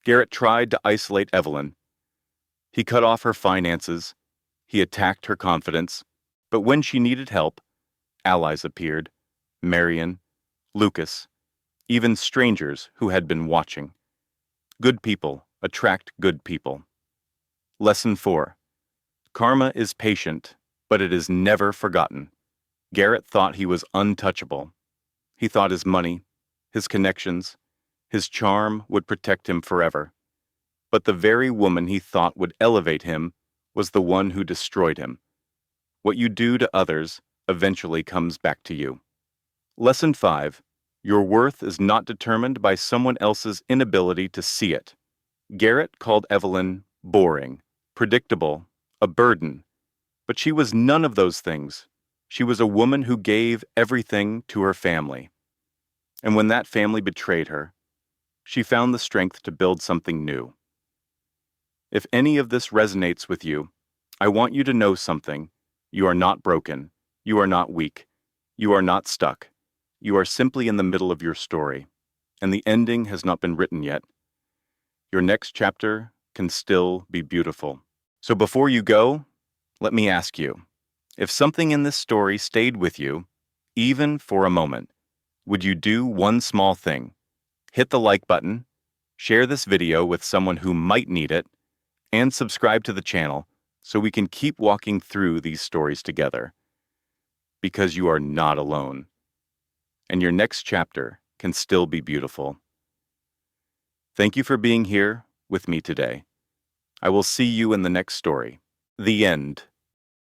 Garrett tried to isolate Evelyn. He cut off her finances. He attacked her confidence. But when she needed help, allies appeared. Marion, Lucas, even strangers who had been watching. Good people attract good people. Lesson 4. Karma is patient, but it is never forgotten. Garrett thought he was untouchable. He thought his money, his connections, his charm would protect him forever. But the very woman he thought would elevate him was the one who destroyed him. What you do to others eventually comes back to you. Lesson 5. Your worth is not determined by someone else's inability to see it. Garrett called Evelyn boring, predictable, a burden. But she was none of those things. She was a woman who gave everything to her family. And when that family betrayed her, she found the strength to build something new. If any of this resonates with you, I want you to know something. You are not broken. You are not weak. You are not stuck. You are simply in the middle of your story, and the ending has not been written yet. Your next chapter can still be beautiful. So before you go, let me ask you, if something in this story stayed with you, even for a moment, would you do one small thing? Hit the like button, share this video with someone who might need it, and subscribe to the channel so we can keep walking through these stories together. Because you are not alone, and your next chapter can still be beautiful. Thank you for being here with me today. I will see you in the next story. The end.